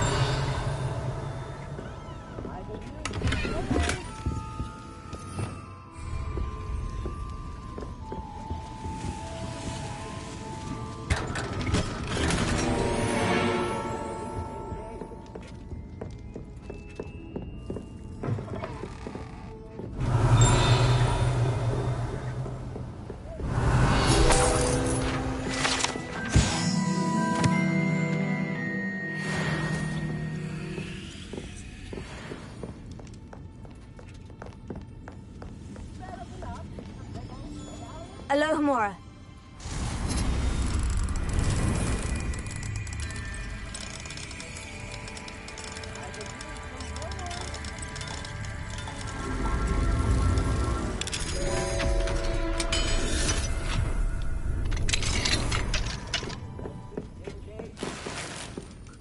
Alohomora.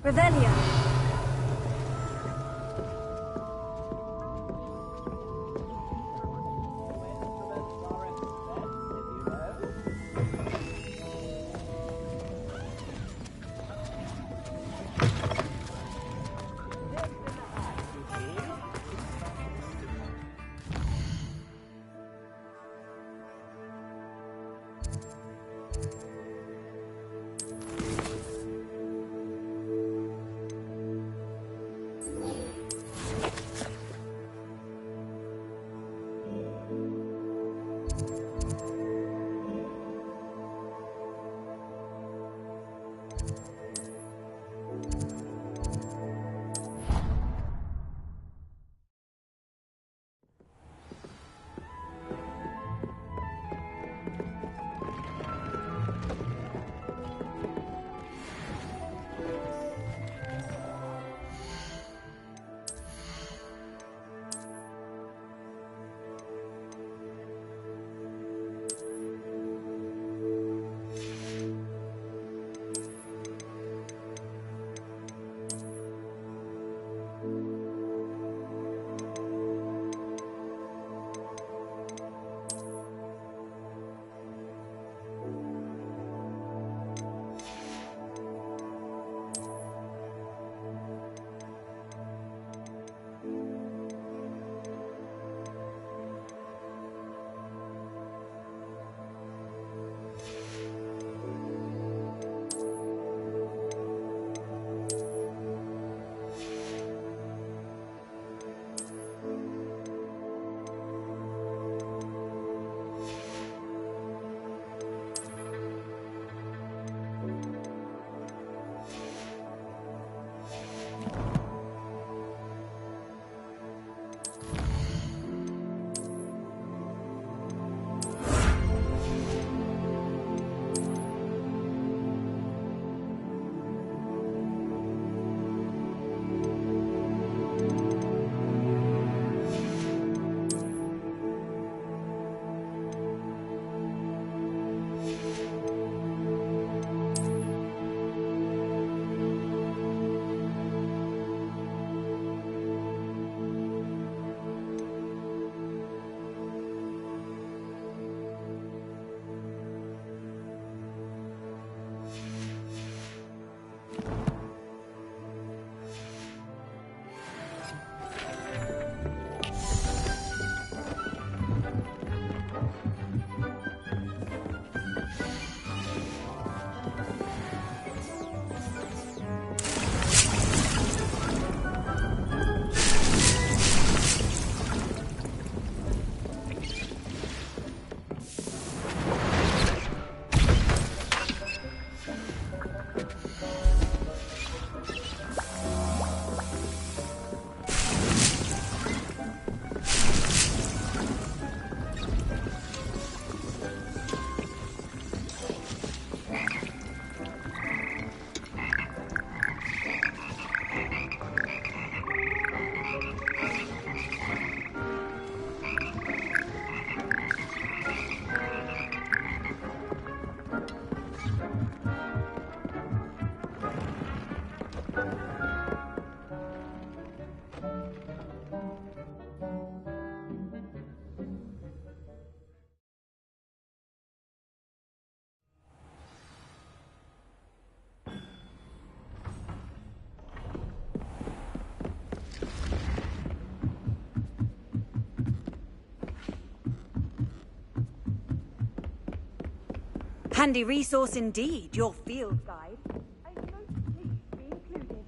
Revelio. Handy resource indeed, your field guide. A note please be included.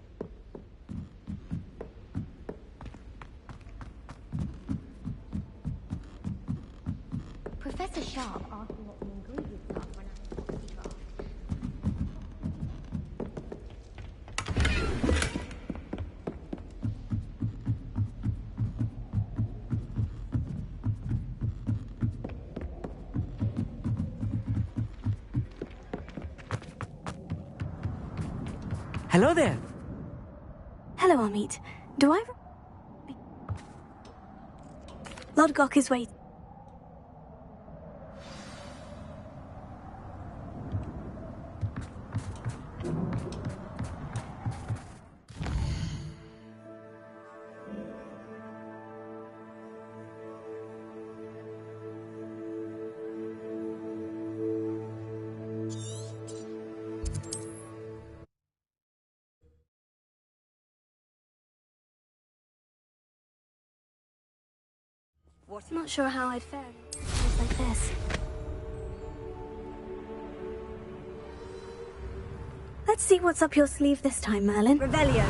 Professor Sharp asked me what the ingredients are for an antibiotic draft. Hello there. Hello, Amit. Do I... Lodgok is waiting. I'm not sure how I'd fare in a place like this. Let's see what's up your sleeve this time, Merlin. Revelio.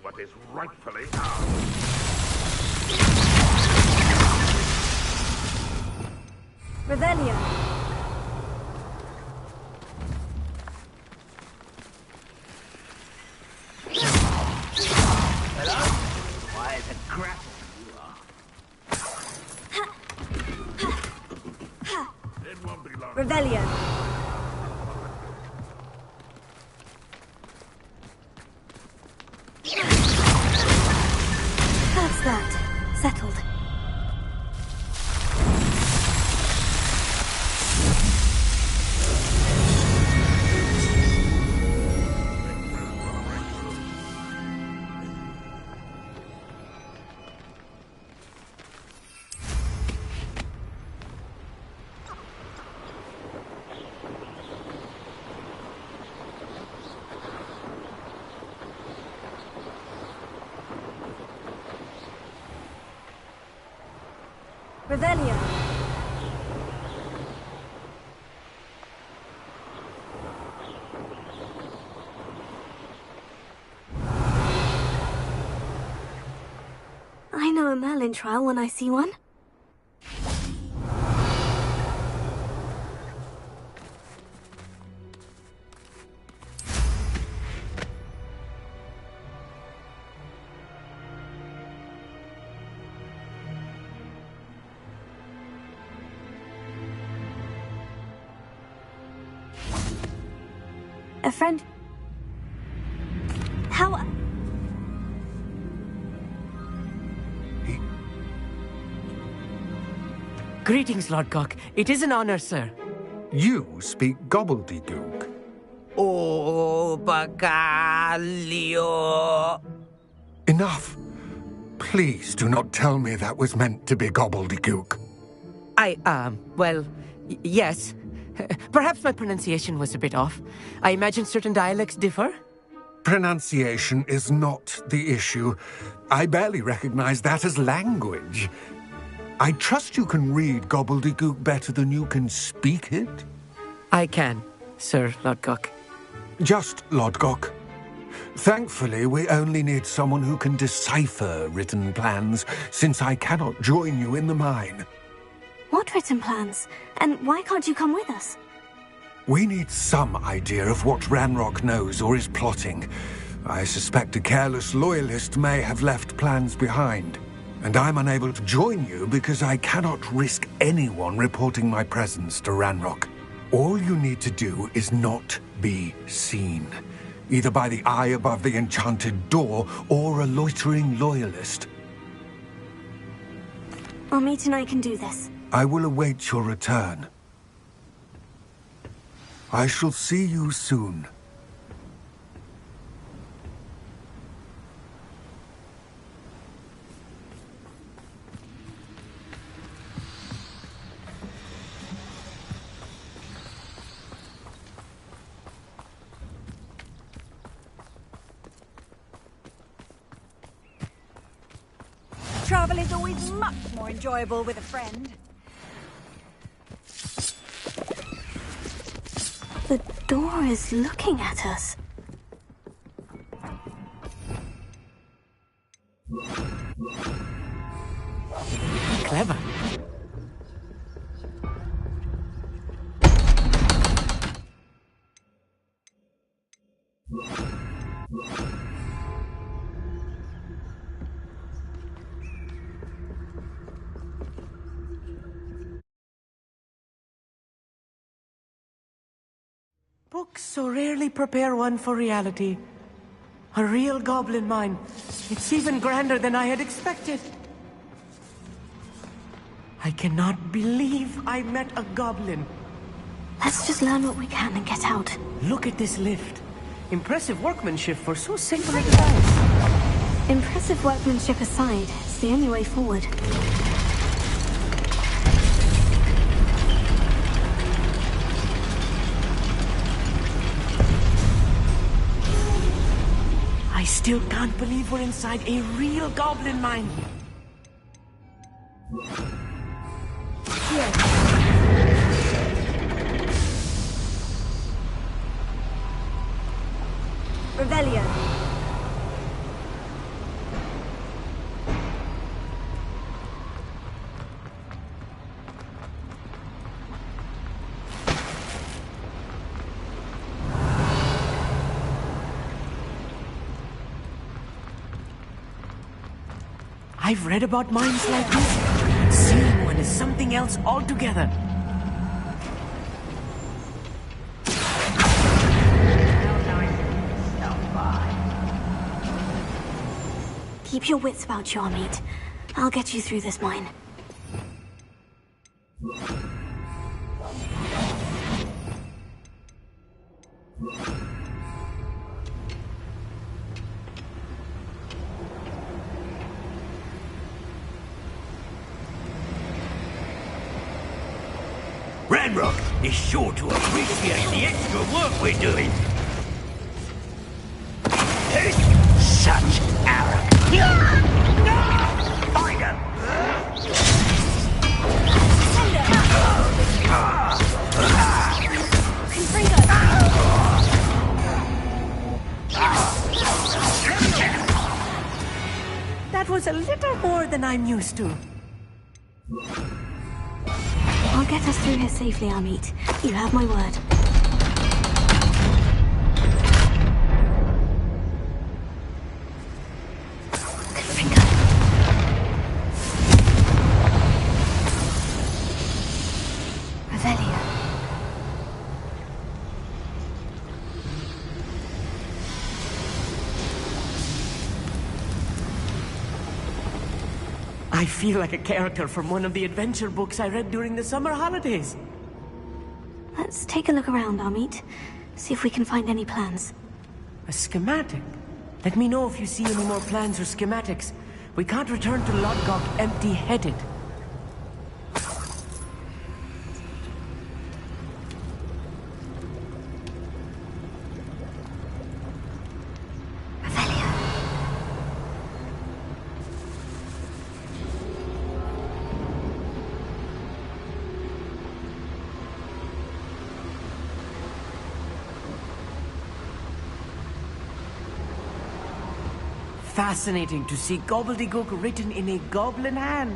What is rightfully ours. Revelio. Hello? Why, it's a grapple you are. It won't be long. Revelio. That's that. Settled. Revelio. know a Merlin trial when I see one. A friend? How... Greetings, Lord Cock. It is an honor, sir. You speak gobbledygook. Oh, Bacalio. Enough. Please do not tell me that was meant to be gobbledygook. Well, yes. Perhaps my pronunciation was a bit off. I imagine certain dialects differ? Pronunciation is not the issue. I barely recognize that as language. I trust you can read gobbledygook better than you can speak it? I can, Sir Lodgok. Just Lodgok. Thankfully, we only need someone who can decipher written plans, since I cannot join you in the mine. What written plans? And why can't you come with us? We need some idea of what Ranrock knows or is plotting. I suspect a careless loyalist may have left plans behind. And I'm unable to join you because I cannot risk anyone reporting my presence to Ranrock. All you need to do is not be seen, either by the eye above the enchanted door or a loitering loyalist. Armit and I can do this. I will await your return. I shall see you soon. Travel is always much more enjoyable with a friend. The door is looking at us. Clever. Books so rarely prepare one for reality. A real goblin mine. It's even grander than I had expected. I cannot believe I met a goblin. Let's just learn what we can and get out. Look at this lift. Impressive workmanship for so simple a device. Impressive workmanship aside, it's the only way forward. I still can't believe we're inside a real goblin mine. Here. Revelio. I've read about mines like this. Seeing one is something else altogether. Keep your wits about you, Armit. I'll get you through this mine. Ranrock is sure to appreciate the extra work we're doing. Such arrogance. Find her! That was a little more than I'm used to. I'll get us through here safely, Amit. You have my word. I feel like a character from one of the adventure books I read during the summer holidays. Let's take a look around, Amit. See if we can find any plans. A schematic? Let me know if you see any more plans or schematics. We can't return to Lodgok empty-headed. Fascinating to see gobbledygook written in a goblin hand.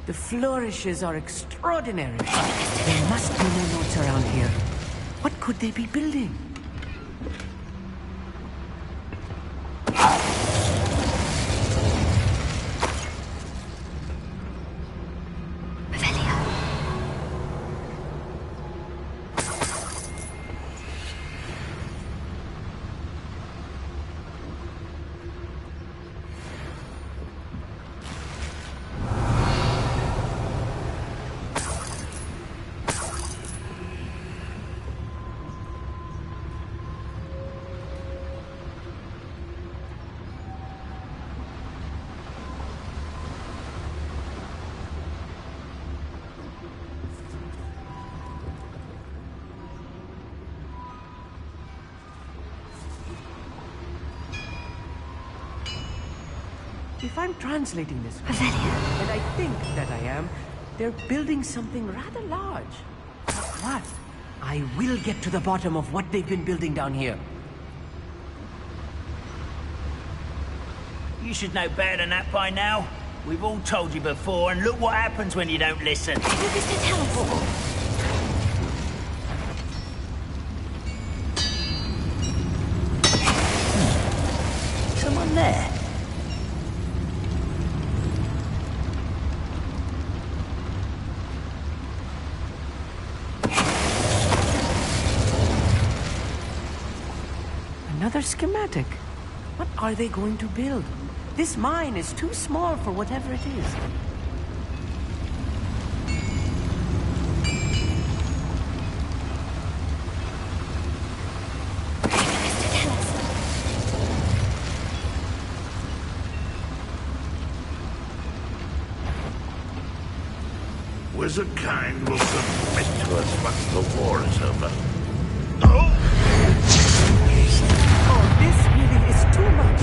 The flourishes are extraordinary. There must be no notes around here. What could they be building? If I'm translating this correctly, and I think that I am, they're building something rather large. But what? I will get to the bottom of what they've been building down here. You should know better than that by now. We've all told you before, and look what happens when you don't listen. Someone there. Another schematic. What are they going to build? This mine is too small for whatever it is. Wizard kind will submit to us once the war is over. Oh, this really is too much.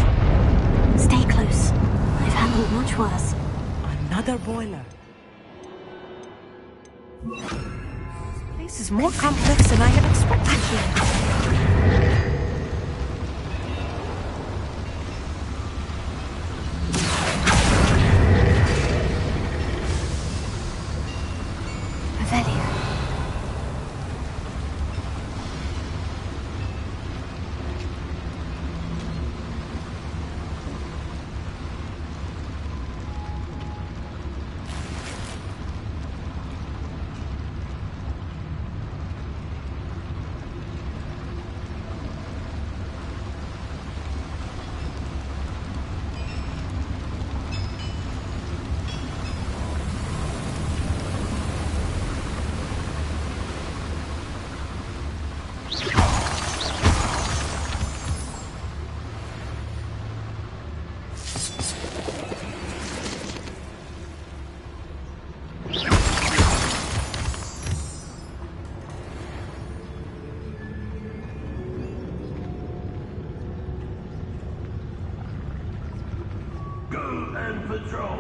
Stay close. I've handled much worse. Another boiler. This place is more complex than I had expected. Go and patrol.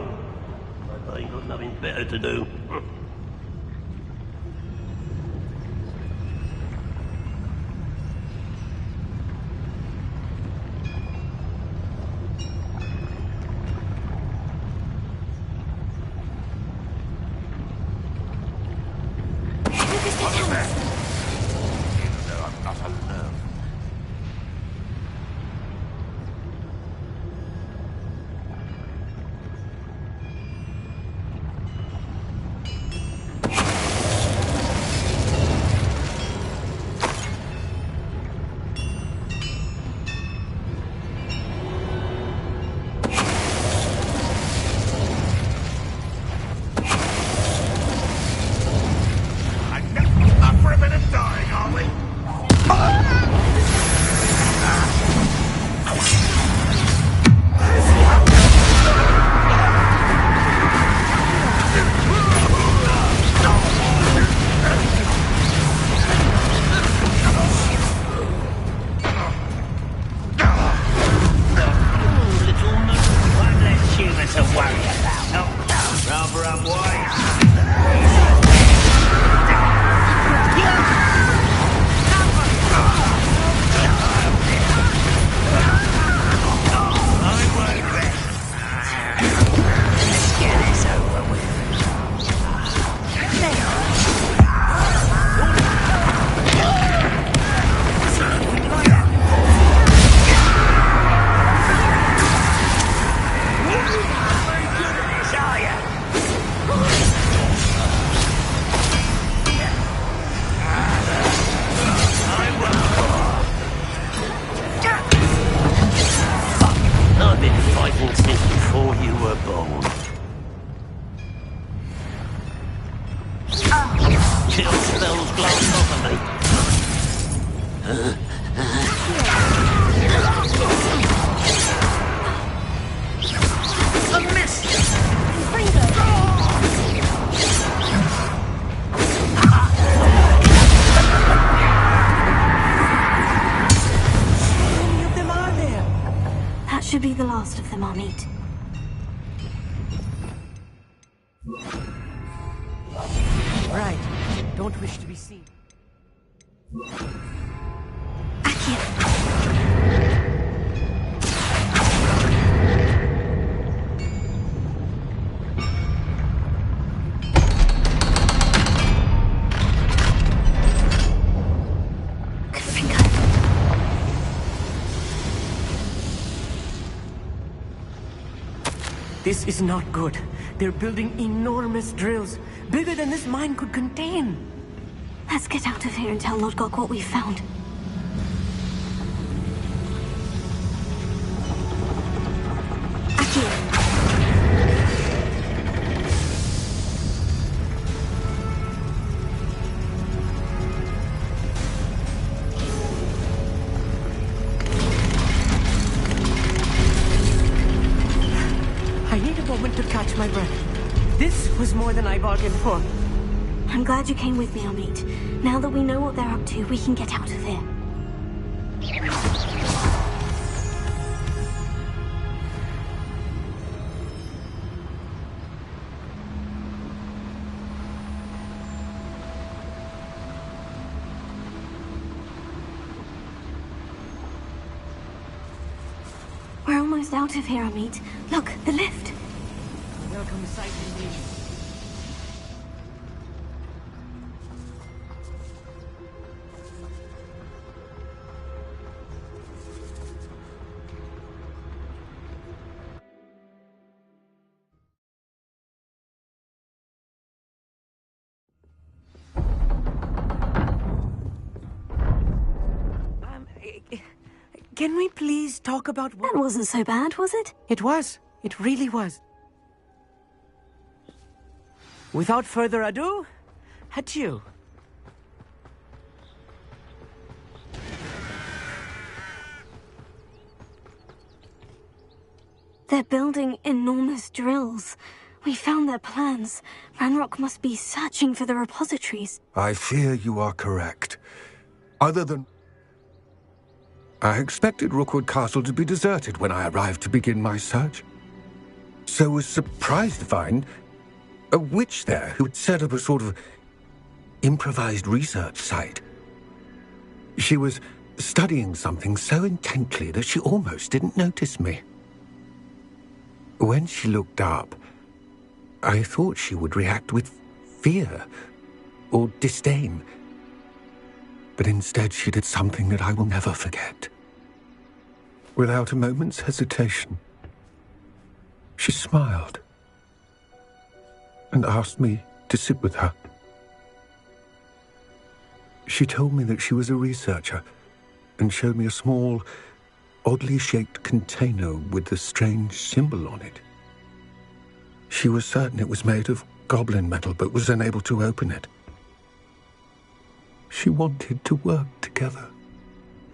I ain't got nothing better to do. Rather unwise. Let's get this over with. I've been fighting since before you were born. Till spells glance off of me. A miss! How many of them are there? That should be the last of them, Amit. Right. Don't wish to be seen. This is not good. They're building enormous drills, bigger than this mine could contain. Let's get out of here and tell Lodgok what we found. I need a moment to catch my breath. This was more than I bargained for. I'm glad you came with me, Amit. Now that we know what they're up to, we can get out of here. We're almost out of here, Amit. Look, the lift. Welcome sight indeed. Can we please talk about what... That wasn't so bad, was it? It was. It really was. Without further ado, adieu. They're building enormous drills. We found their plans. Ranrock must be searching for the repositories. I fear you are correct. Other than... I expected Rookwood Castle to be deserted when I arrived to begin my search. So was surprised to find a witch there who had set up a sort of improvised research site. She was studying something so intently that she almost didn't notice me. When she looked up, I thought she would react with fear or disdain. But instead she did something that I will never forget. Without a moment's hesitation, she smiled and asked me to sit with her. She told me that she was a researcher and showed me a small, oddly shaped container with a strange symbol on it. She was certain it was made of goblin metal, but was unable to open it. She wanted to work together.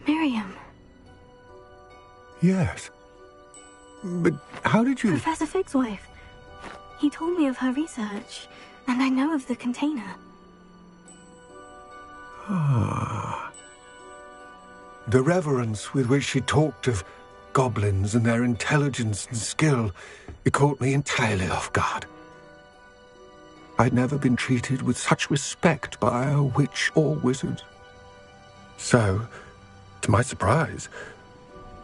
Miriam. Yes. But how did you... Professor Fig's wife. He told me of her research, and I know of the container. Ah. The reverence with which she talked of goblins and their intelligence and skill, it caught me entirely off guard. I'd never been treated with such respect by a witch or wizard. So, to my surprise,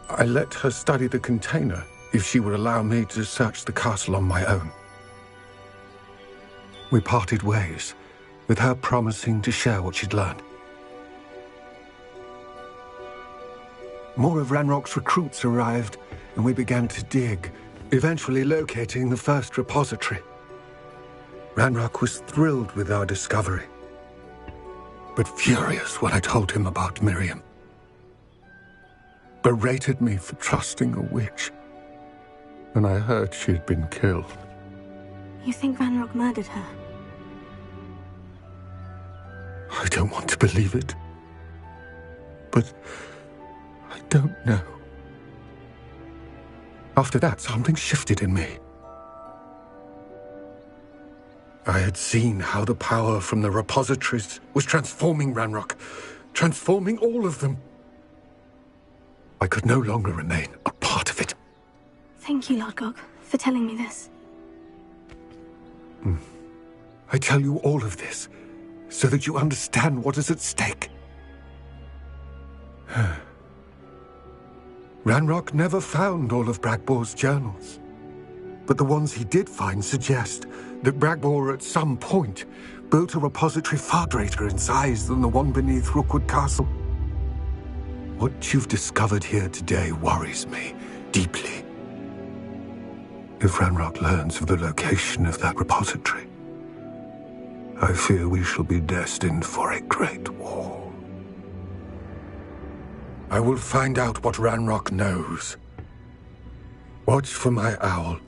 I let her study the container if she would allow me to search the castle on my own. We parted ways, with her promising to share what she'd learned. More of Ranrock's recruits arrived, and we began to dig, eventually locating the first repository. Ranrock was thrilled with our discovery, but furious when I told him about Miriam. Berated me for trusting a witch, and I heard she'd been killed. You think Ranrock murdered her? I don't want to believe it, but I don't know. After that, something shifted in me. I had seen how the power from the repositories was transforming Ranrock, transforming all of them. I could no longer remain a part of it. Thank you, Lord Gog, for telling me this. I tell you all of this so that you understand what is at stake. Ranrock never found all of Bragbor's journals, but the ones he did find suggest that Bragbor at some point built a repository far greater in size than the one beneath Rookwood Castle. What you've discovered here today worries me deeply. If Ranrock learns of the location of that repository, I fear we shall be destined for a great war. I will find out what Ranrock knows. Watch for my owl.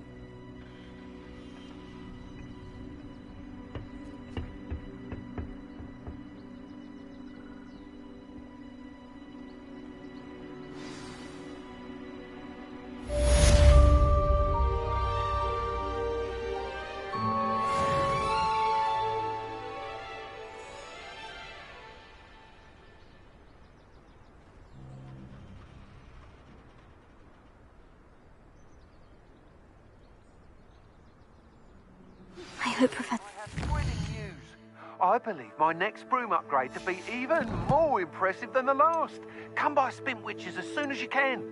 I hope Professor... I believe my next broom upgrade to be even more impressive than the last. Come by Spin Witches as soon as you can.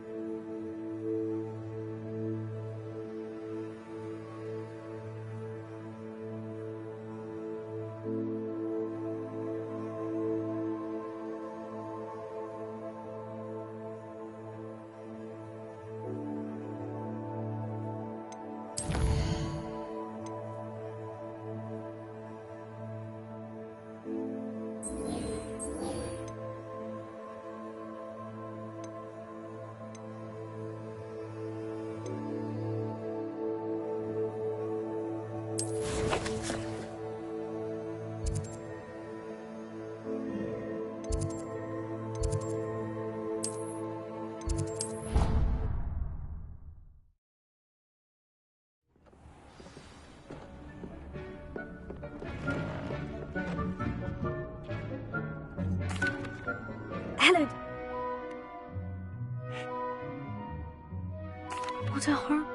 Hello. What a horror.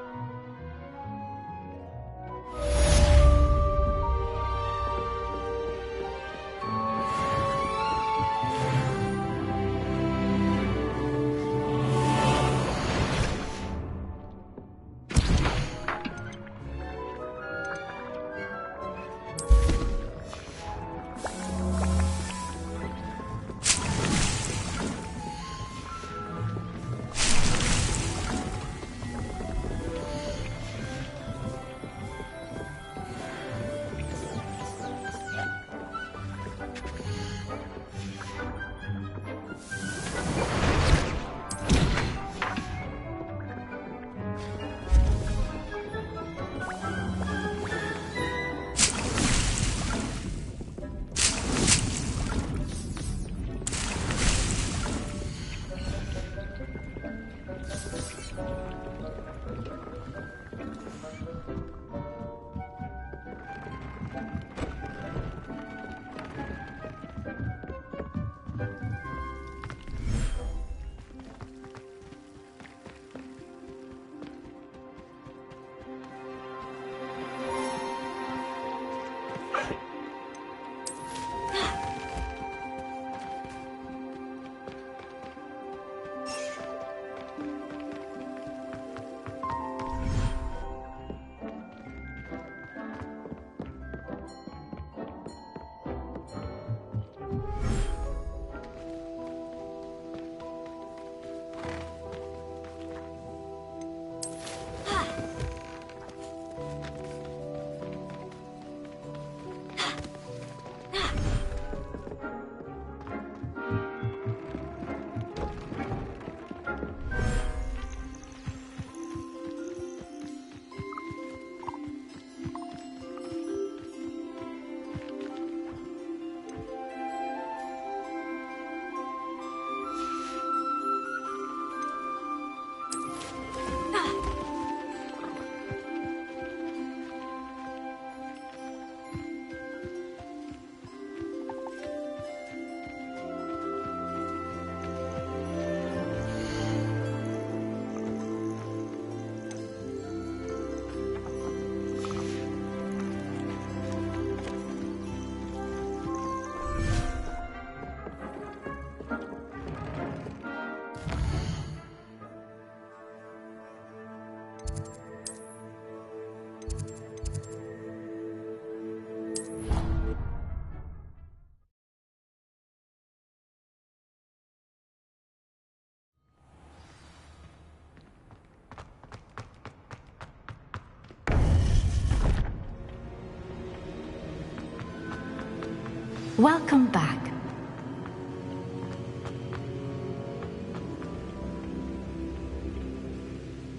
Welcome back.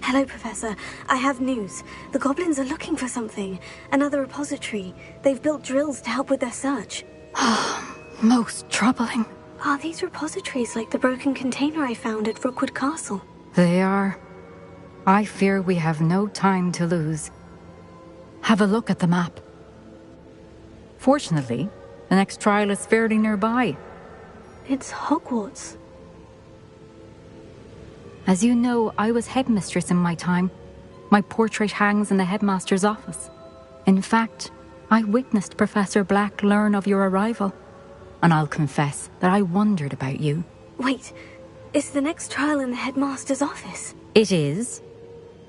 Hello, Professor. I have news. The goblins are looking for something. Another repository. They've built drills to help with their search. Most troubling. Are these repositories like the broken container I found at Rookwood Castle? They are. I fear we have no time to lose. Have a look at the map. Fortunately, the next trial is fairly nearby. It's Hogwarts. As you know, I was headmistress in my time. My portrait hangs in the headmaster's office. In fact, I witnessed Professor Black learn of your arrival. And I'll confess that I wondered about you. Wait, is the next trial in the headmaster's office? It is.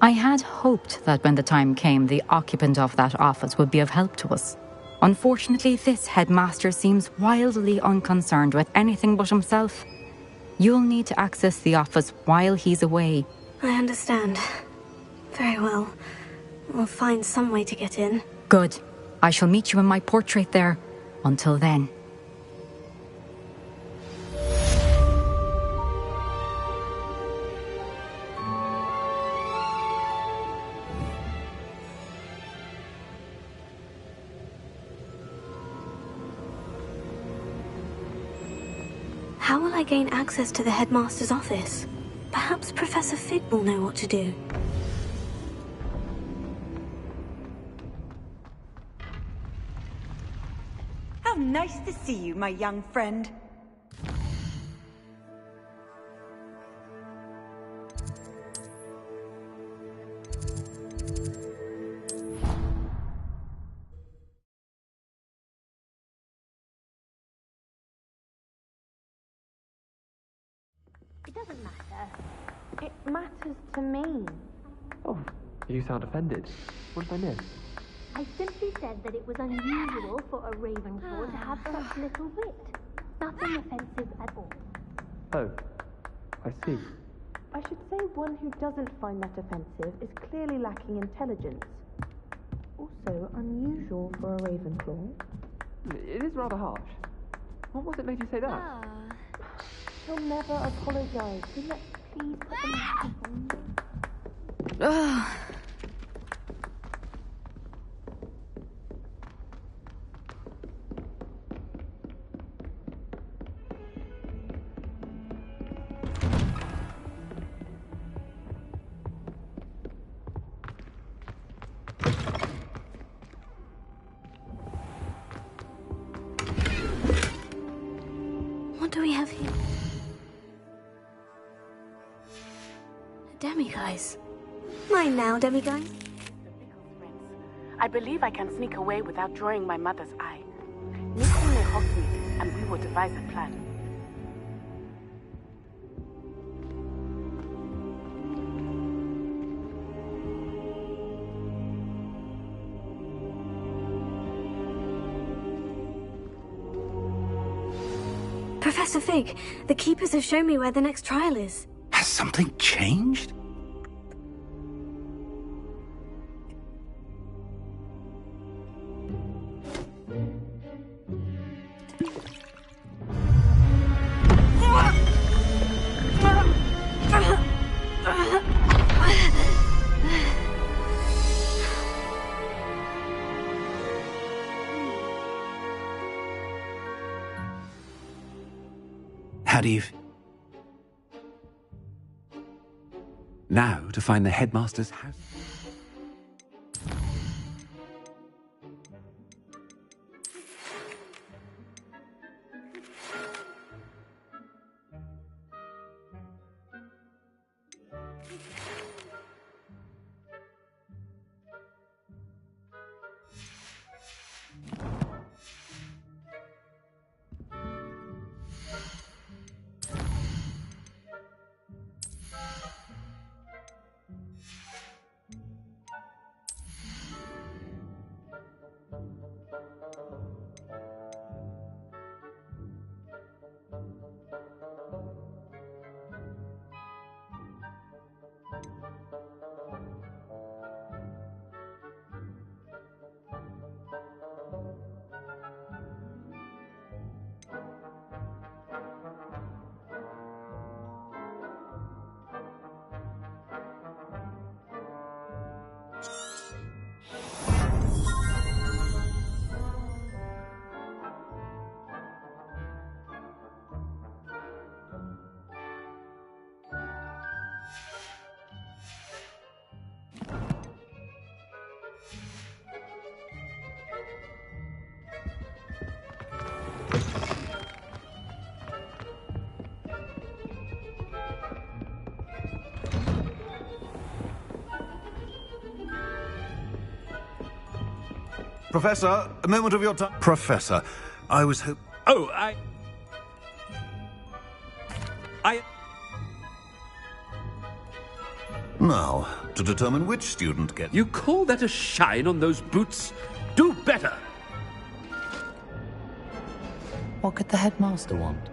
I had hoped that when the time came, the occupant of that office would be of help to us. Unfortunately, this headmaster seems wildly unconcerned with anything but himself. You'll need to access the office while he's away. I understand. Very well. We'll find some way to get in. Good. I shall meet you in my portrait there. Until then. How will I gain access to the headmaster's office? Perhaps Professor Fig will know what to do. How nice to see you, my young friend. It doesn't matter. It matters to me. Oh, you sound offended. What did I miss? I simply said that it was unusual for a Ravenclaw to have such little wit. Nothing offensive at all. Oh, I see. I should say one who doesn't find that offensive is clearly lacking intelligence. Also unusual for a Ravenclaw. It is rather harsh. What was it made you say that? He'll never apologize. Will you please put the microphone Ugh. What do we have here? Demiguise. Mine now, Demiguise. I believe I can sneak away without drawing my mother's eye. Nico may help me, and we will devise a plan. Professor Fig, the Keepers have shown me where the next trial is. Has something changed? How do you... Now to find the headmaster's house. Professor, a moment of your time. Professor, I was Oh, Now, to determine which student gets... You call that a shine on those boots? Do better! What could the headmaster want?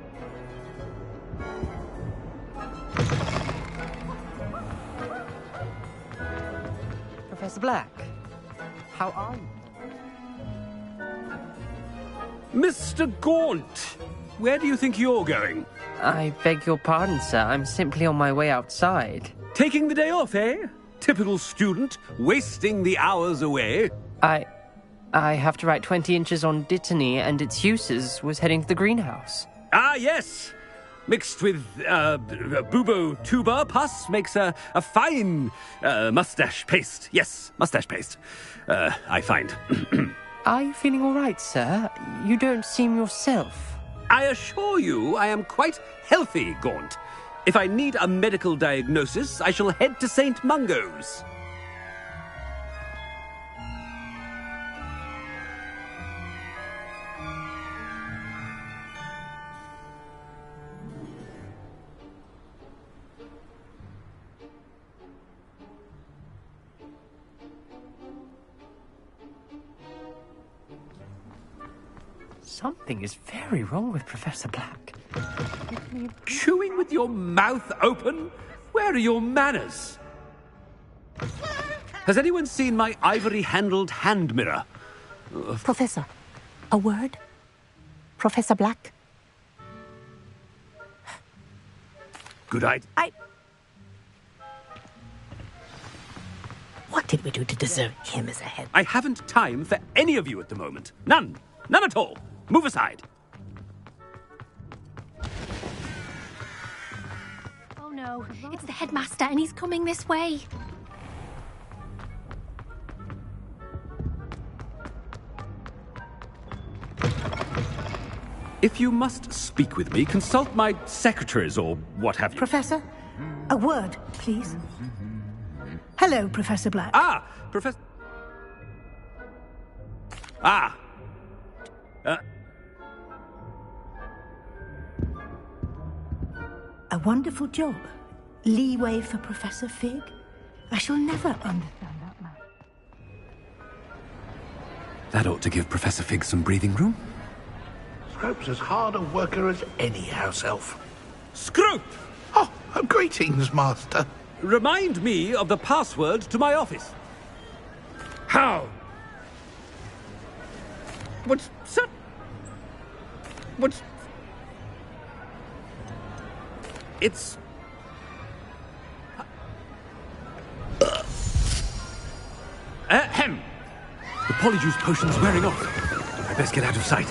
Professor Black, how are you? Mr. Gaunt! Where do you think you're going? I beg your pardon, sir. I'm simply on my way outside. Taking the day off, eh? Typical student, wasting the hours away. I have to write 20 inches on Dittany and its uses. Was heading to the greenhouse. Ah, yes! Mixed with bubo tuber pus makes a fine mustache paste. Yes, mustache paste. I find. Are you feeling all right, sir? You don't seem yourself. I assure you I am quite healthy, Gaunt. If I need a medical diagnosis, I shall head to St. Mungo's. Something is very wrong with Professor Black. Chewing with your mouth open? Where are your manners? Has anyone seen my ivory-handled hand mirror? Professor, a word? Professor Black? Good idea. What did we do to deserve him as a head? I haven't time for any of you at the moment. None. None at all. Move aside. Oh no, it's the headmaster and he's coming this way. If you must speak with me, consult my secretaries or what have you. Professor, a word, please. Hello, Professor Black. Ah, Professor... Ah. A wonderful job. Leeway for Professor Fig. I shall never understand that man. That ought to give Professor Fig some breathing room. Scrope's as hard a worker as any house elf. Scrope! Oh, greetings, Master. Remind me of the password to my office. How? What's... It's... Ahem! The polyjuice potion's wearing off. I best get out of sight.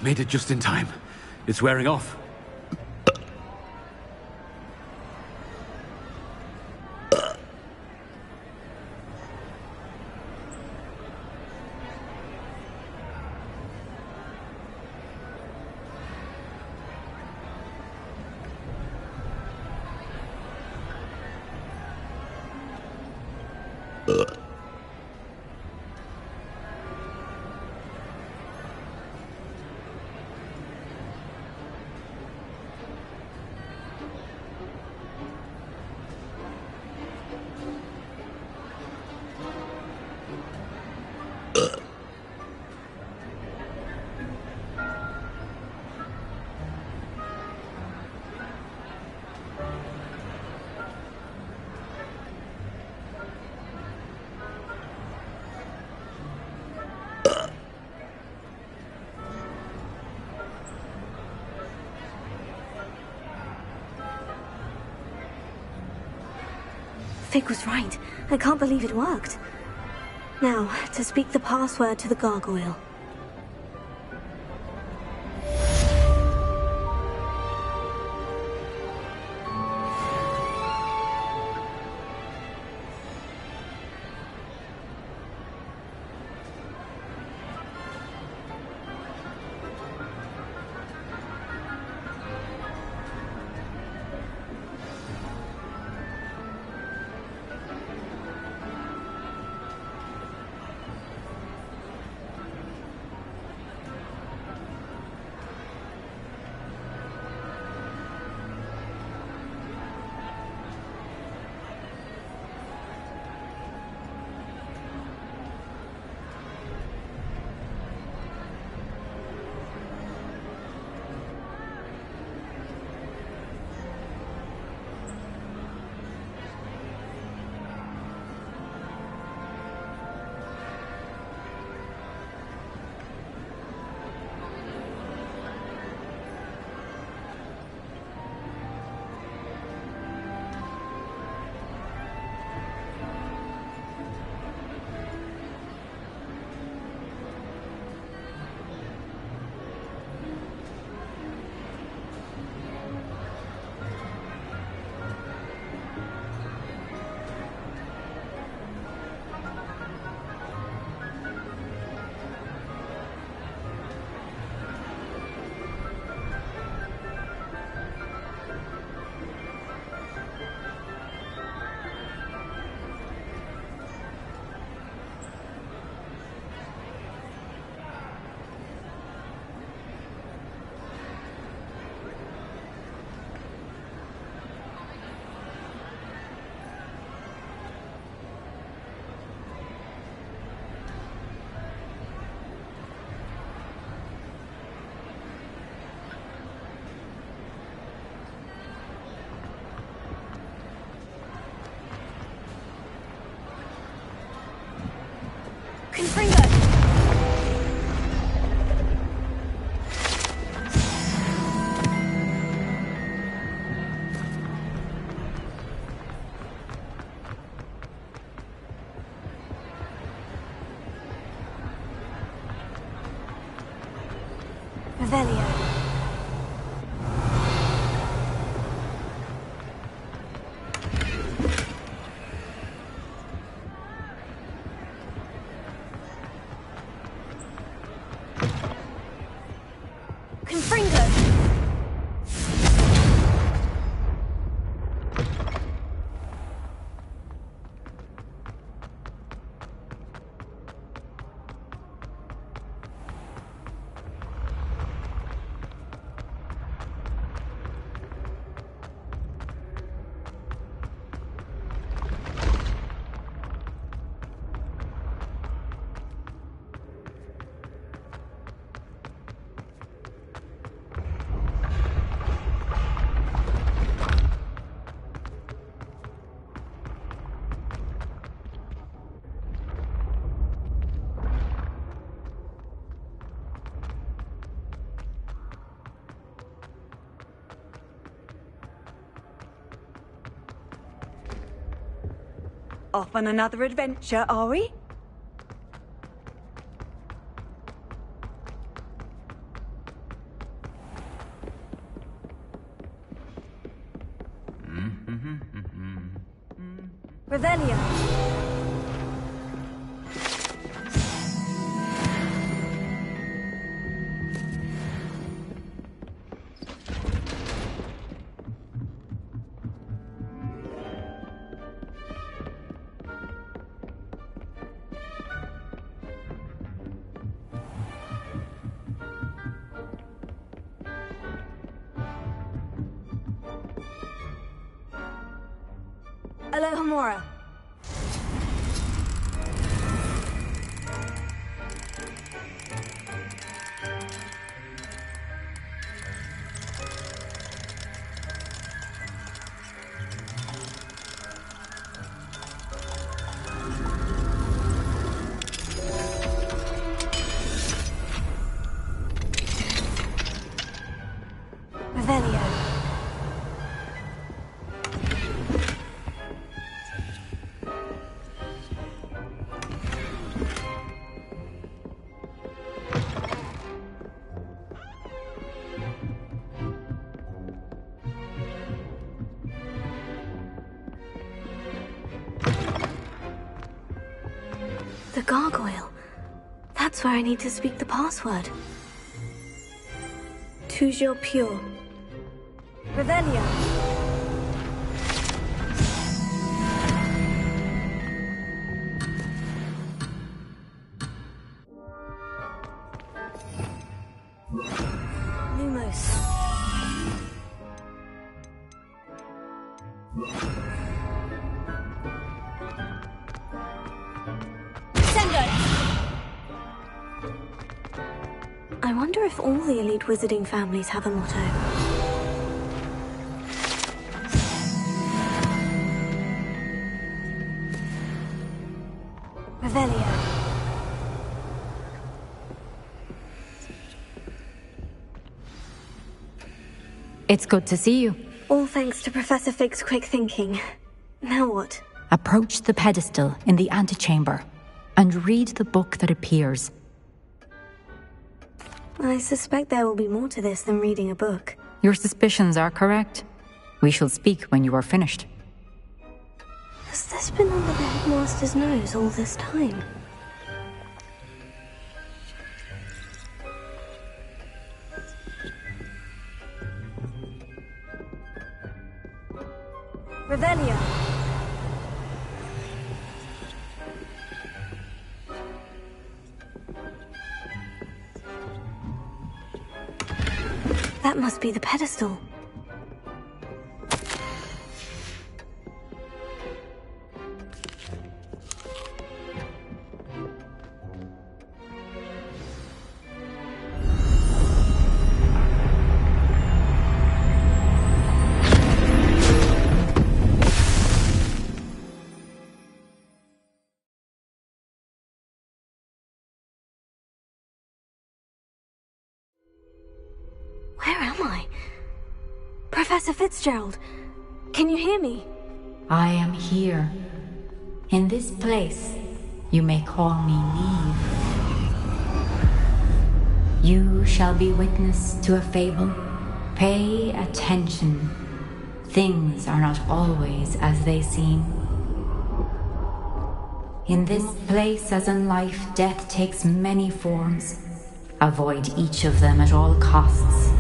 Made it just in time. It's wearing off. Fig was right. I can't believe it worked. Now, to speak the password to the gargoyle. Revelio. Confringo. Off on another adventure, are we? Revelio. Alohomora. Revelio. The gargoyle. That's where I need to speak the password. Toujours pure. Revelio. Lumos. I wonder if all the elite wizarding families have a motto. Revelio. It's good to see you. All thanks to Professor Fig's quick thinking. Now what? Approach the pedestal in the antechamber and read the book that appears. I suspect there will be more to this than reading a book. Your suspicions are correct. We shall speak when you are finished. Has this been under the headmaster's nose all this time? Revelio. That must be the pedestal. Where am I? Professor Fitzgerald, can you hear me? I am here. In this place, you may call me Neve. You shall be witness to a fable. Pay attention. Things are not always as they seem. In this place, as in life, death takes many forms. Avoid each of them at all costs.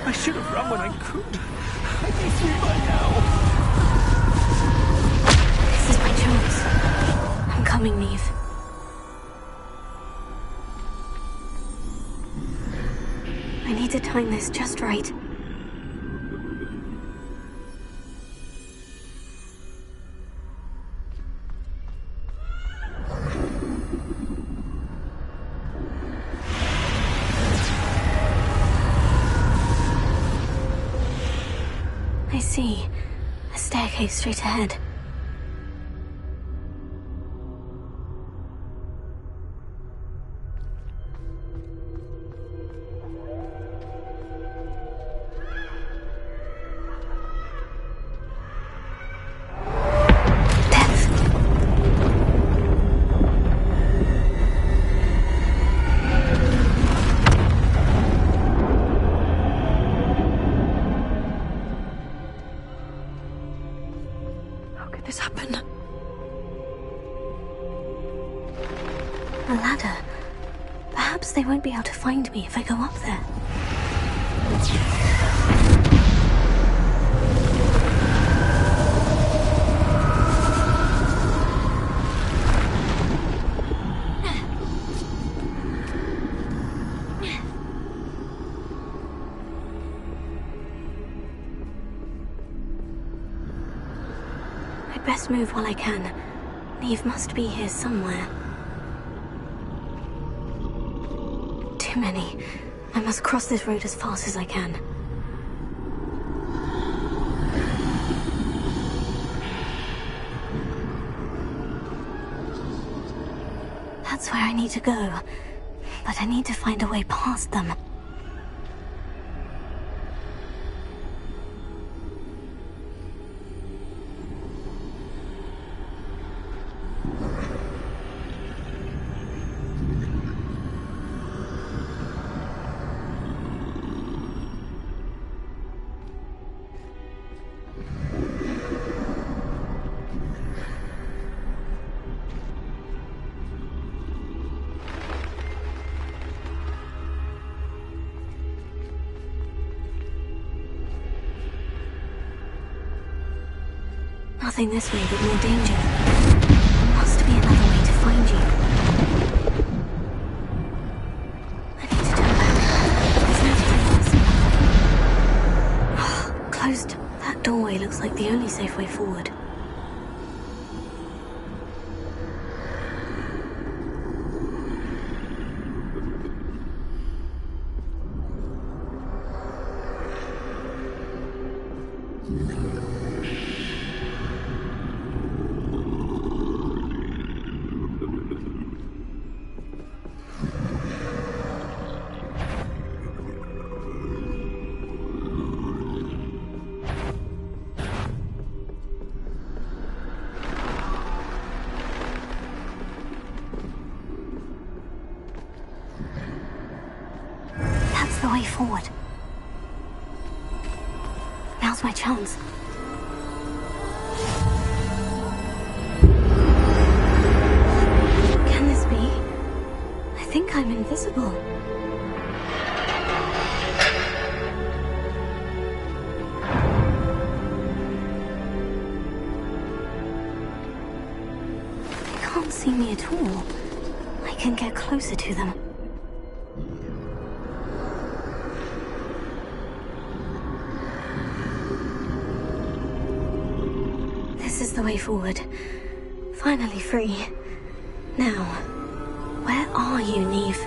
I should have run when I could. I'd be free by now. This is my chance. I'm coming, Neve. I need to time this just right. I see. A staircase straight ahead. This happened. A ladder. Perhaps they won't be able to find me if I go up there. I'd best move while I can. Neve must be here somewhere. Too many. I must cross this road as fast as I can. That's where I need to go, but I need to find a way past them. Nothing this way but more danger. There must be another way to find you. I need to turn back. There's no place. Closed. That doorway looks like the only safe way forward. The way forward. Now's my chance. Can this be? I think I'm invisible. They can't see me at all. I can get closer to them. This is the way forward. Finally free. Now, where are you, Neve?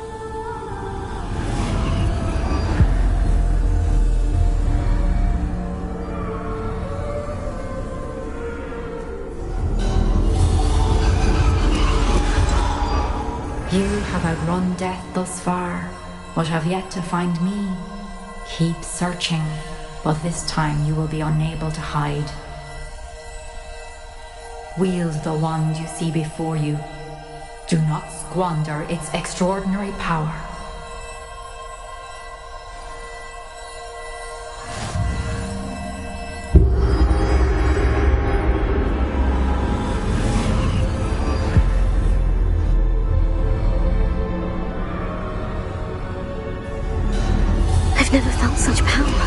You have outrun death thus far, but have yet to find me. Keep searching, but this time you will be unable to hide. Wield the wand you see before you. Do not squander its extraordinary power. I've never felt such power.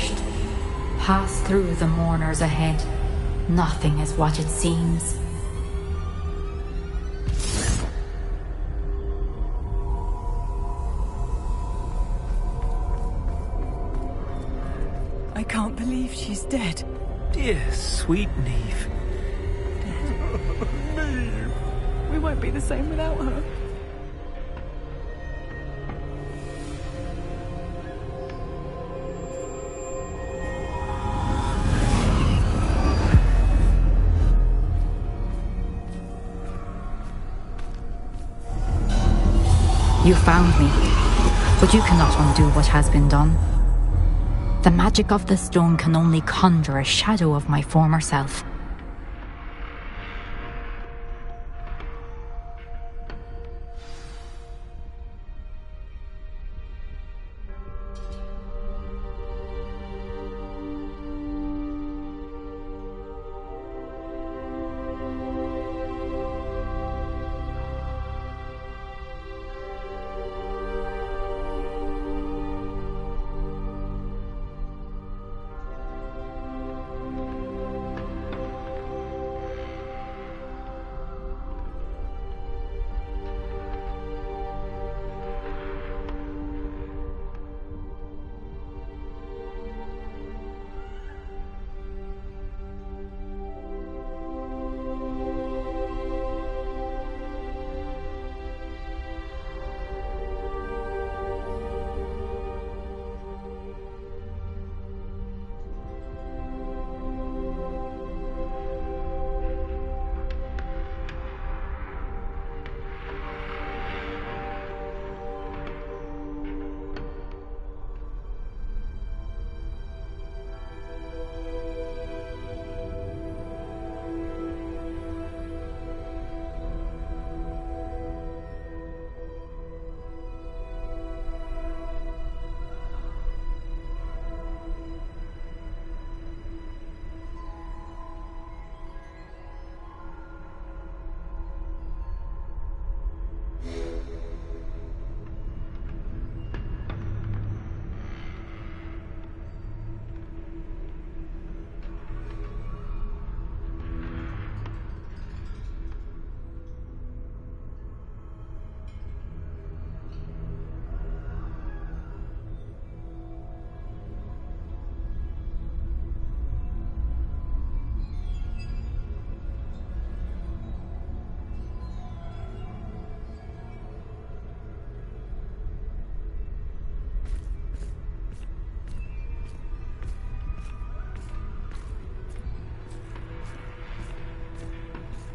vanished. Pass through the mourners ahead. Nothing is what it seems. I can't believe she's dead. Dear sweet Neve. Neve! We won't be the same without her. You found me, but you cannot undo what has been done. The magic of the stone can only conjure a shadow of my former self.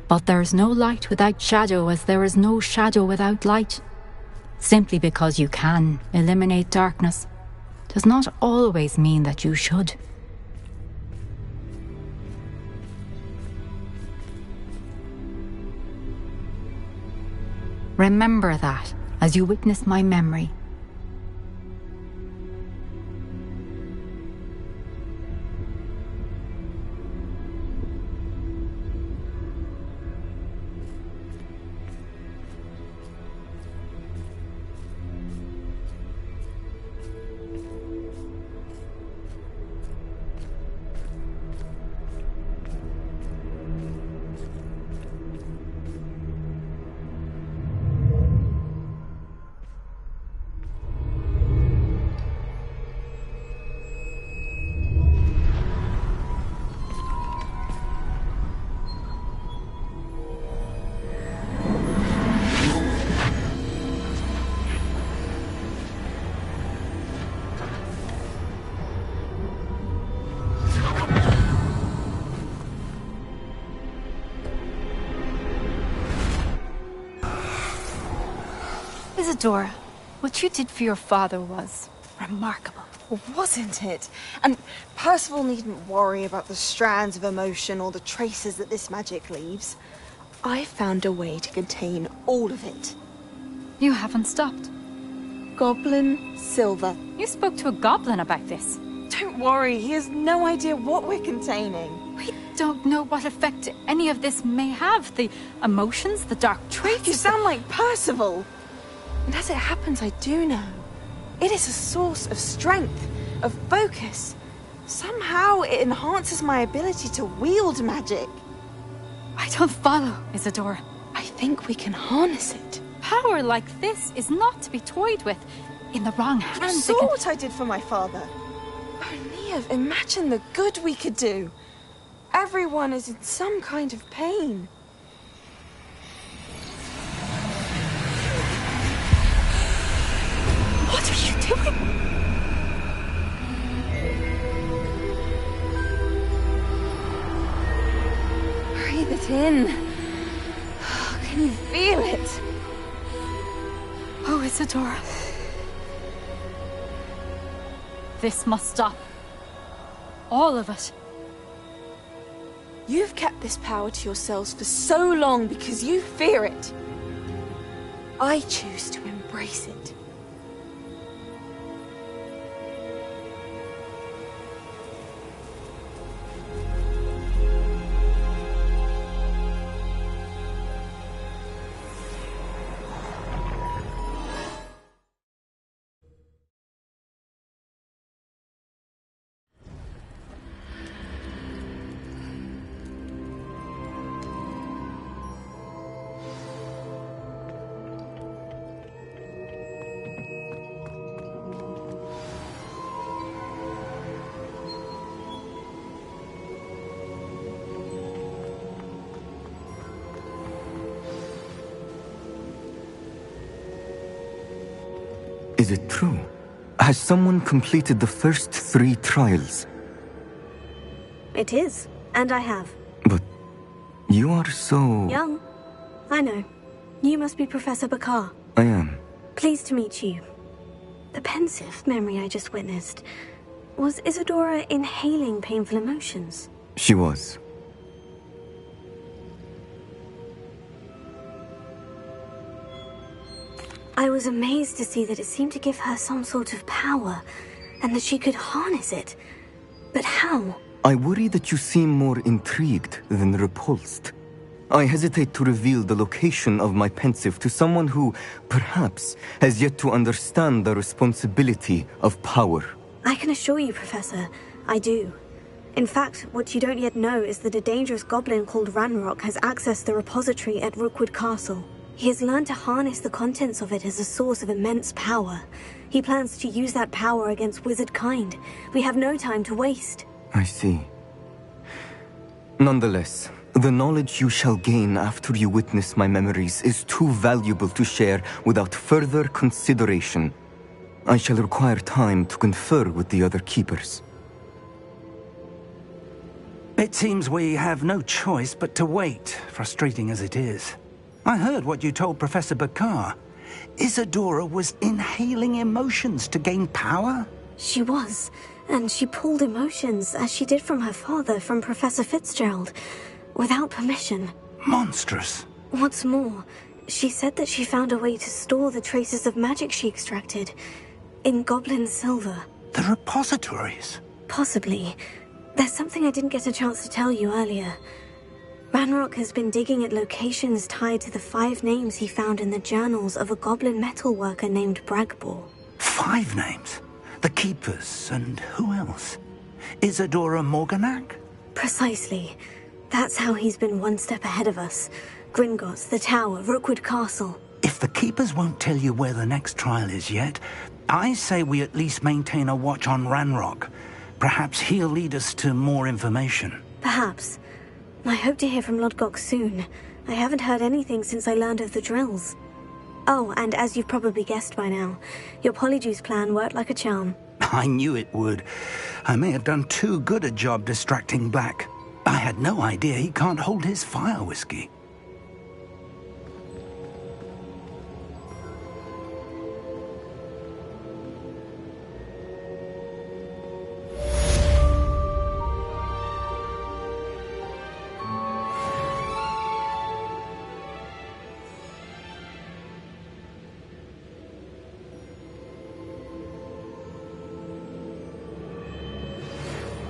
But there is no light without shadow, as there is no shadow without light. Simply because you can eliminate darkness does not always mean that you should. Remember that as you witness my memory. Isadora, what you did for your father was remarkable. Well, wasn't it? And Percival needn't worry about the strands of emotion or the traces that this magic leaves. I found a way to contain all of it. You haven't stopped. Goblin Silver. You spoke to a goblin about this. Don't worry, he has no idea what we're containing. We don't know what effect any of this may have. The emotions, the dark traits. You sound like Percival. And as it happens, I do know. It is a source of strength, of focus, Somehow it enhances my ability to wield magic. I don't follow, Isadora. I think we can harness it. Power like this is not to be toyed with. In the wrong You hands, saw what I did for my father. Oh, Neve, imagine the good we could do. Everyone is in some kind of pain. What are you doing? Breathe it in. Can you feel it? Oh, Isadora. This must stop. All of it. You've kept this power to yourselves for so long because you fear it. I choose to embrace it. Is it true? Has someone completed the first 3 trials? It is, and I have. But you are so... Young. I know. You must be Professor Bakar. I am. Pleased to meet you. The pensive memory I just witnessed. Was Isadora inhaling painful emotions? She was. I was amazed to see that it seemed to give her some sort of power, and that she could harness it. But how? I worry that you seem more intrigued than repulsed. I hesitate to reveal the location of my pensive to someone who, perhaps, has yet to understand the responsibility of power. I can assure you, Professor, I do. In fact, what you don't yet know is that a dangerous goblin called Ranrock has accessed the repository at Rookwood Castle. He has learned to harness the contents of it as a source of immense power. He plans to use that power against wizard kind. We have no time to waste. I see. Nonetheless, the knowledge you shall gain after you witness my memories is too valuable to share without further consideration. I shall require time to confer with the other keepers. It seems we have no choice but to wait, frustrating as it is. I heard what you told Professor Bakar. Isadora was inhaling emotions to gain power? She was, and she pulled emotions, as she did from her father, from Professor Fitzgerald, without permission. Monstrous. What's more, she said that she found a way to store the traces of magic she extracted in goblin silver. The repositories? Possibly. There's something I didn't get a chance to tell you earlier. Ranrock has been digging at locations tied to the 5 names he found in the journals of a goblin metalworker named Bragbor. 5 names? The Keepers, and who else? Isadora Morganac? Precisely. That's how he's been one step ahead of us. Gringotts, the Tower, Rookwood Castle. If the Keepers won't tell you where the next trial is yet, I say we at least maintain a watch on Ranrock. Perhaps he'll lead us to more information. Perhaps. I hope to hear from Lodgok soon. I haven't heard anything since I learned of the drills. Oh, and as you've probably guessed by now, your polyjuice plan worked like a charm. I knew it would. I may have done too good a job distracting Black. I had no idea he can't hold his fire whiskey.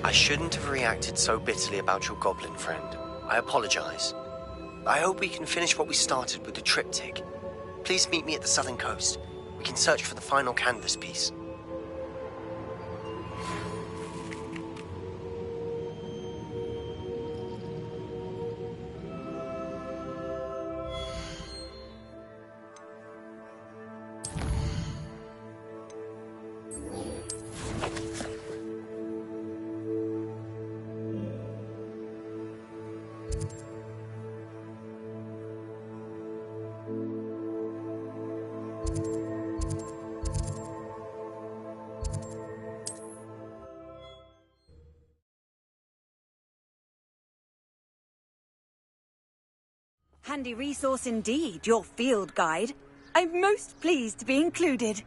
I shouldn't have reacted so bitterly about your goblin friend. I apologize. I hope we can finish what we started with the triptych. Please meet me at the southern coast. We can search for the final canvas piece. Handy resource indeed, your field guide. I'm most pleased to be included.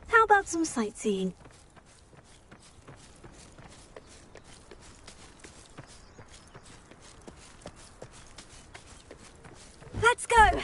How about some sightseeing? Let's go!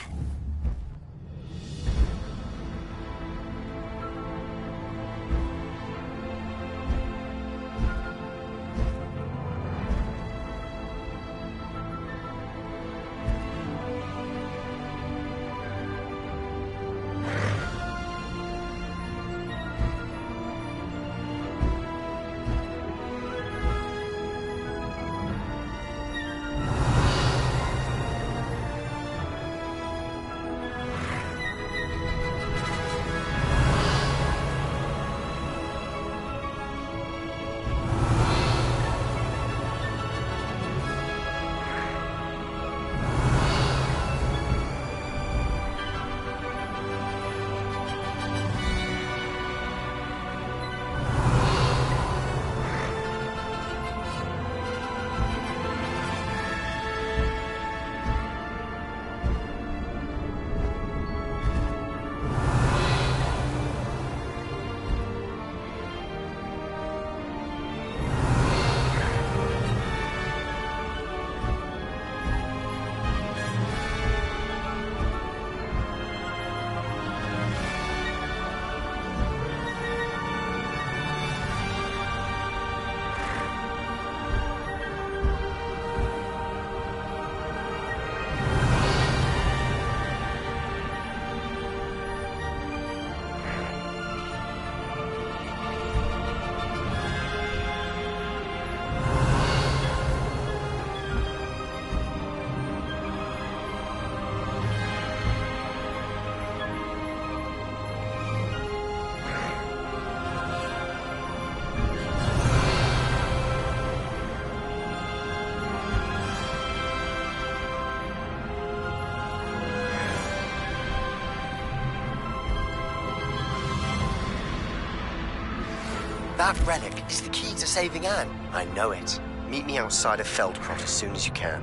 That relic is the key to saving Anne. I know it. Meet me outside of Feldcrot as soon as you can.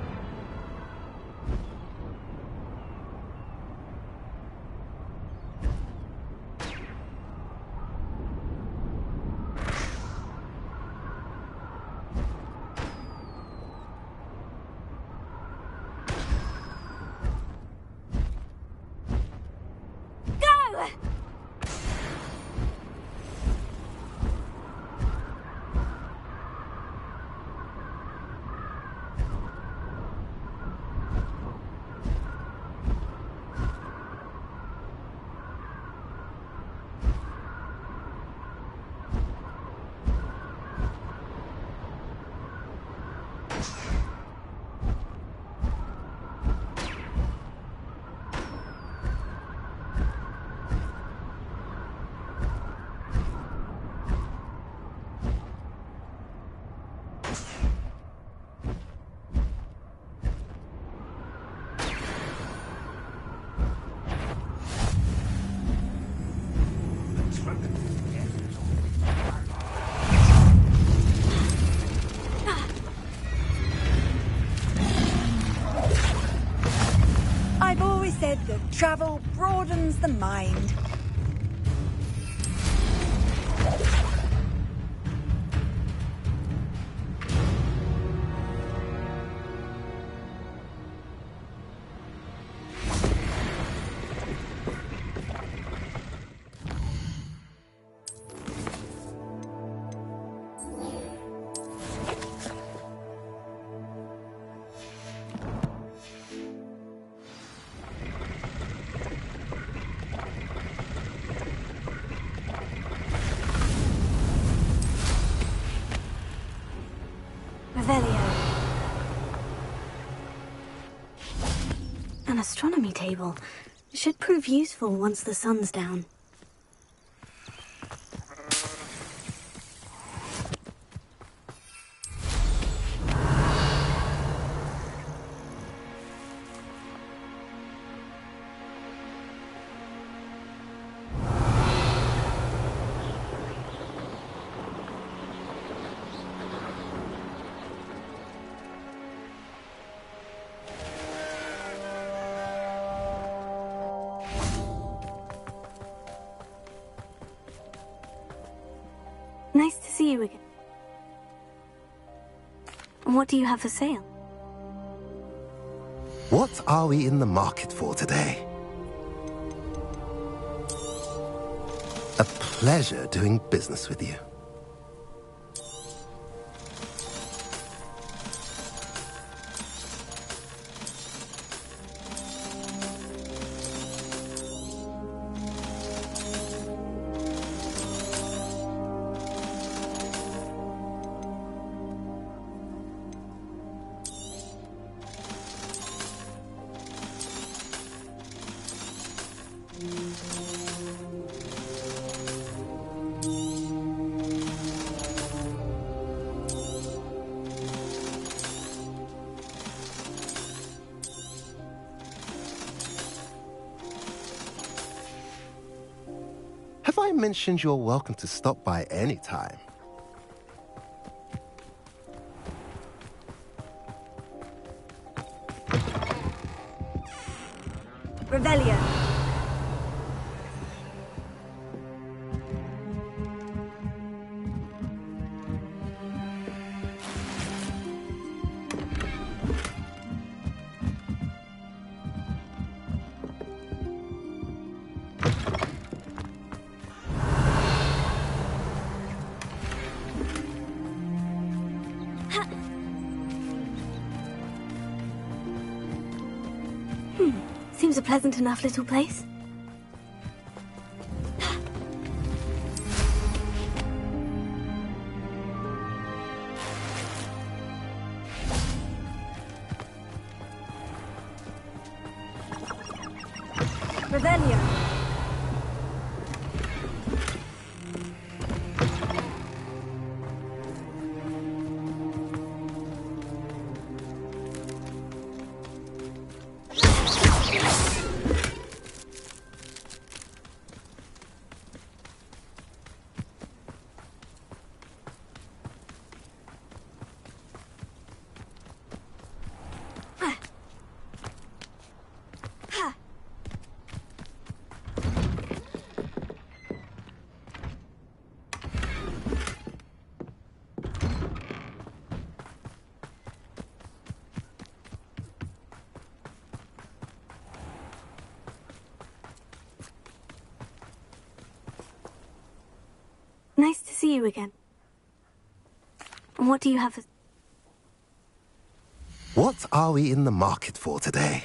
I've always said that travel broadens the mind. An astronomy table. Should prove useful once the sun's down. Nice to see you again. What do you have for sale? What are we in the market for today? A pleasure doing business with you. Have I mentioned you're welcome to stop by any time? Revelio. Seems a pleasant enough little place. Revelio. see you again. What do you have for... What are we in the market for today?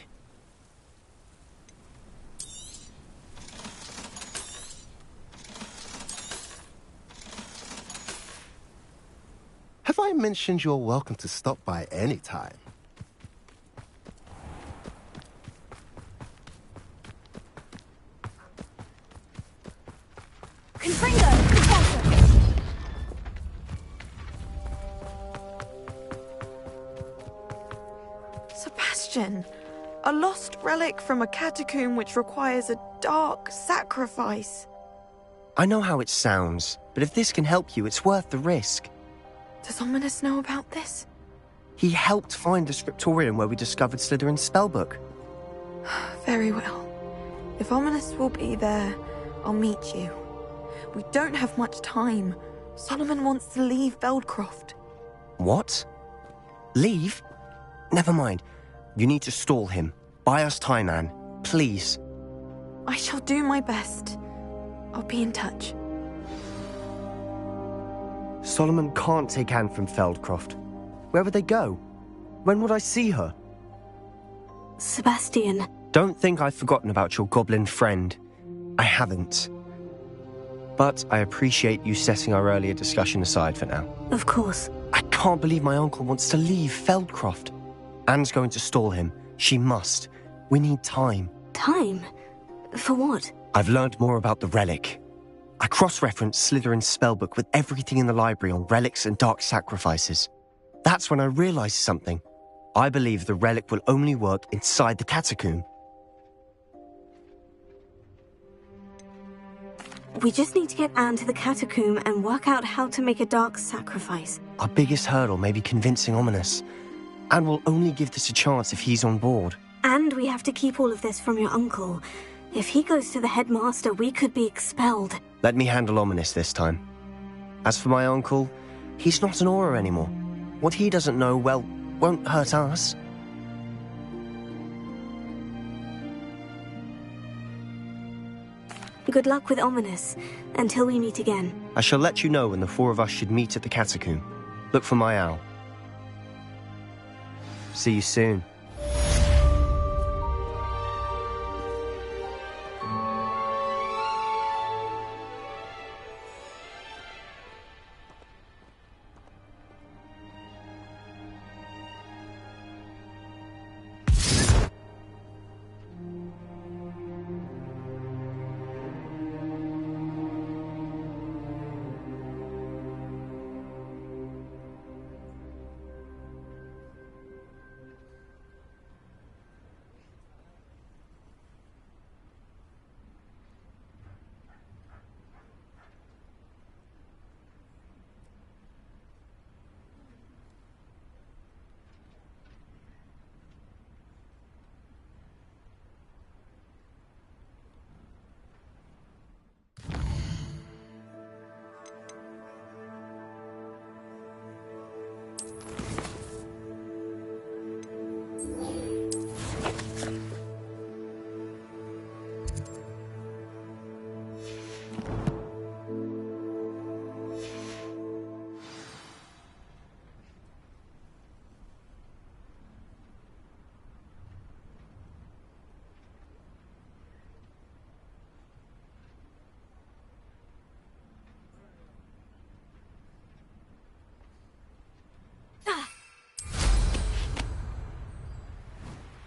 Have I mentioned you're welcome to stop by any time? Sebastian, a lost relic from a catacomb which requires a dark sacrifice. I know how it sounds, but if this can help you, it's worth the risk. Does Ominous know about this? He helped find the scriptorium where we discovered Slytherin's spellbook. Very well. If Ominous will be there, I'll meet you. We don't have much time. Solomon wants to leave Beldcroft. What? Leave? Never mind. You need to stall him. Buy us time, Anne. Please. I shall do my best. I'll be in touch. Solomon can't take Anne from Feldcroft. Where would they go? When would I see her? Sebastian. Don't think I've forgotten about your goblin friend. I haven't. But I appreciate you setting our earlier discussion aside for now. Of course. I can't believe my uncle wants to leave Feldcroft. Anne's going to stall him. She must. We need time. Time? For what? I've learned more about the relic. I cross-referenced Slytherin's spellbook with everything in the library on relics and dark sacrifices. That's when I realized something. I believe the relic will only work inside the catacomb. We just need to get Anne to the catacomb and work out how to make a dark sacrifice. Our biggest hurdle may be convincing Ominous. Anne will only give this a chance if he's on board. And we have to keep all of this from your uncle. If he goes to the headmaster, we could be expelled. Let me handle Ominous this time. As for my uncle, he's not an Auror anymore. What he doesn't know, well, won't hurt us. Good luck with Ominous, until we meet again. I shall let you know when the four of us should meet at the catacomb. Look for my owl. See you soon.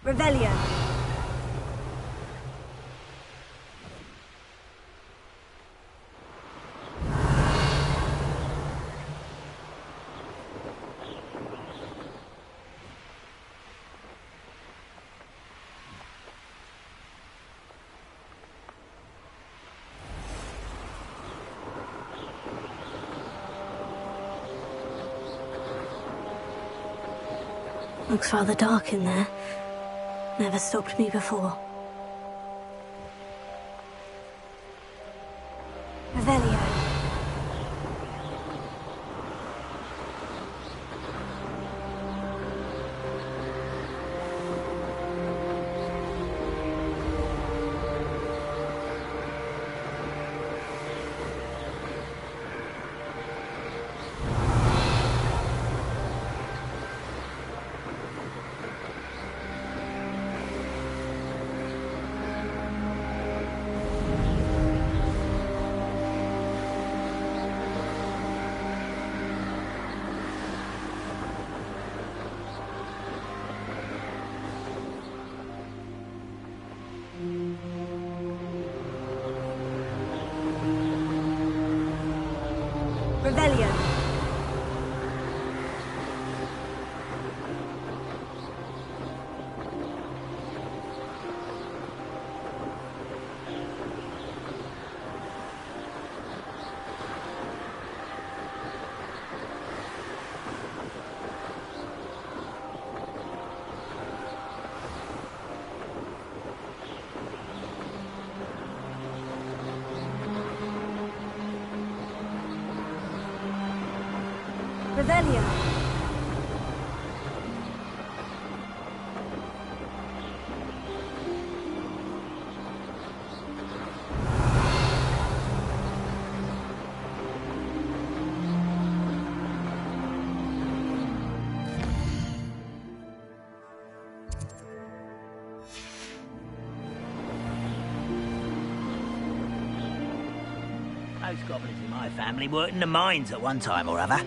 Revelio. Looks rather dark in there. Never stopped me before. Revelio. Revelio. Revelio. Most goblins in my family worked in the mines at one time or other.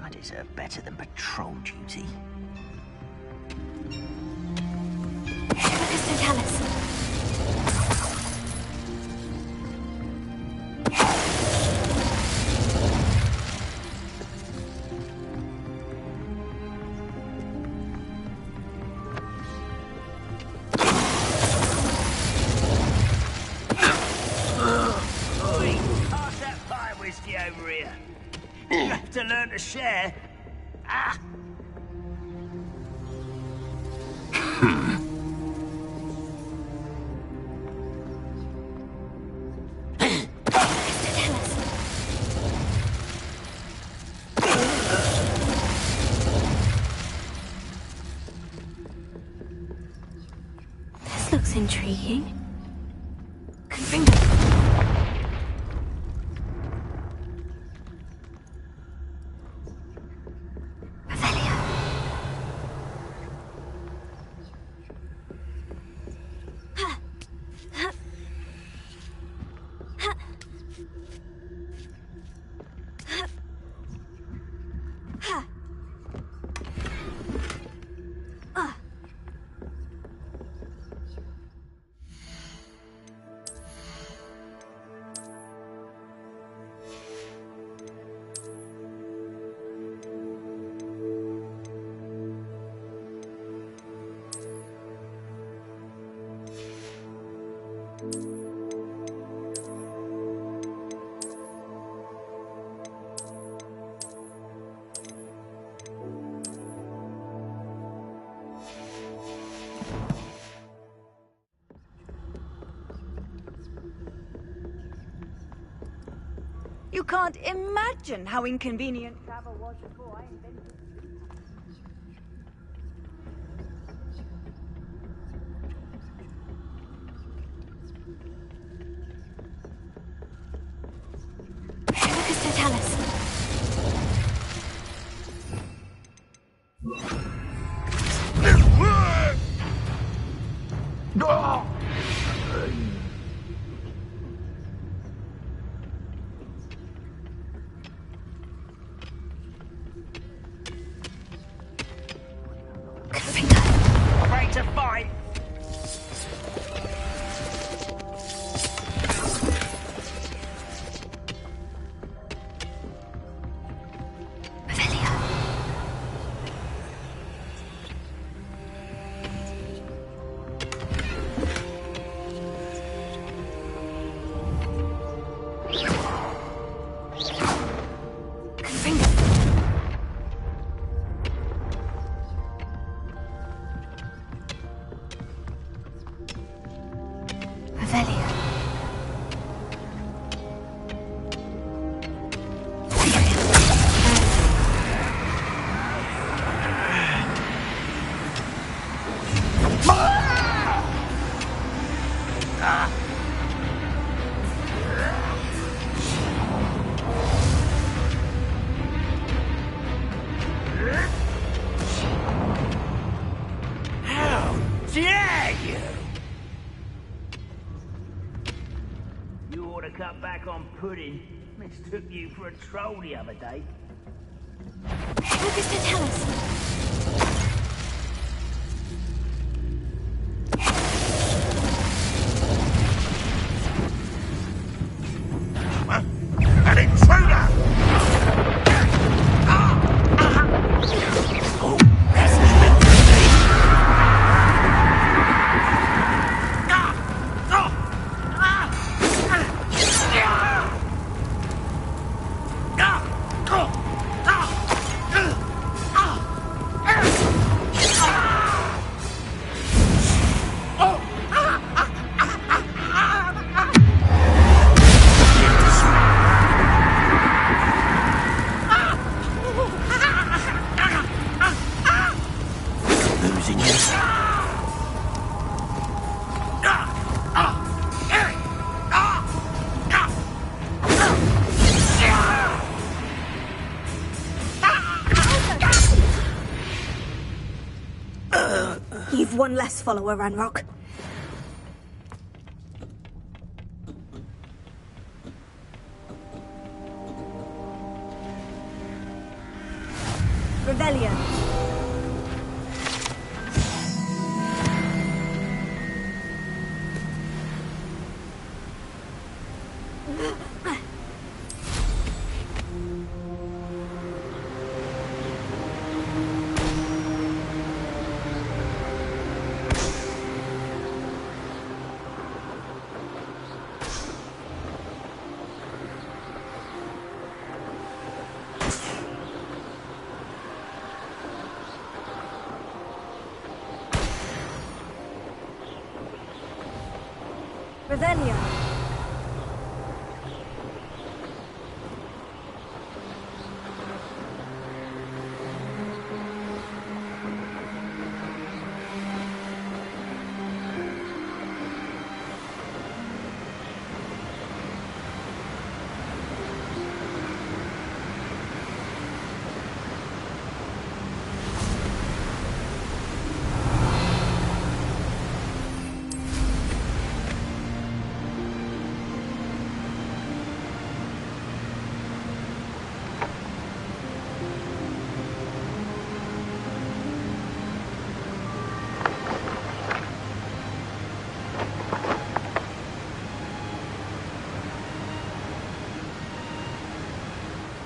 I deserve better than patrol duty. whiskey over here. You have to learn to share. Ah! This looks intriguing. You can't imagine how inconvenient travel was before I invented it. Afraid to fight. Cut back on pudding. Mistook you for a troll the other day. Augusta, tell us. An intruder! You've one less follower, Ranrock. Rebellion. Revelio.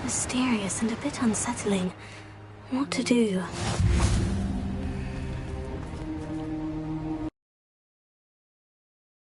Mysterious and a bit unsettling. What to do?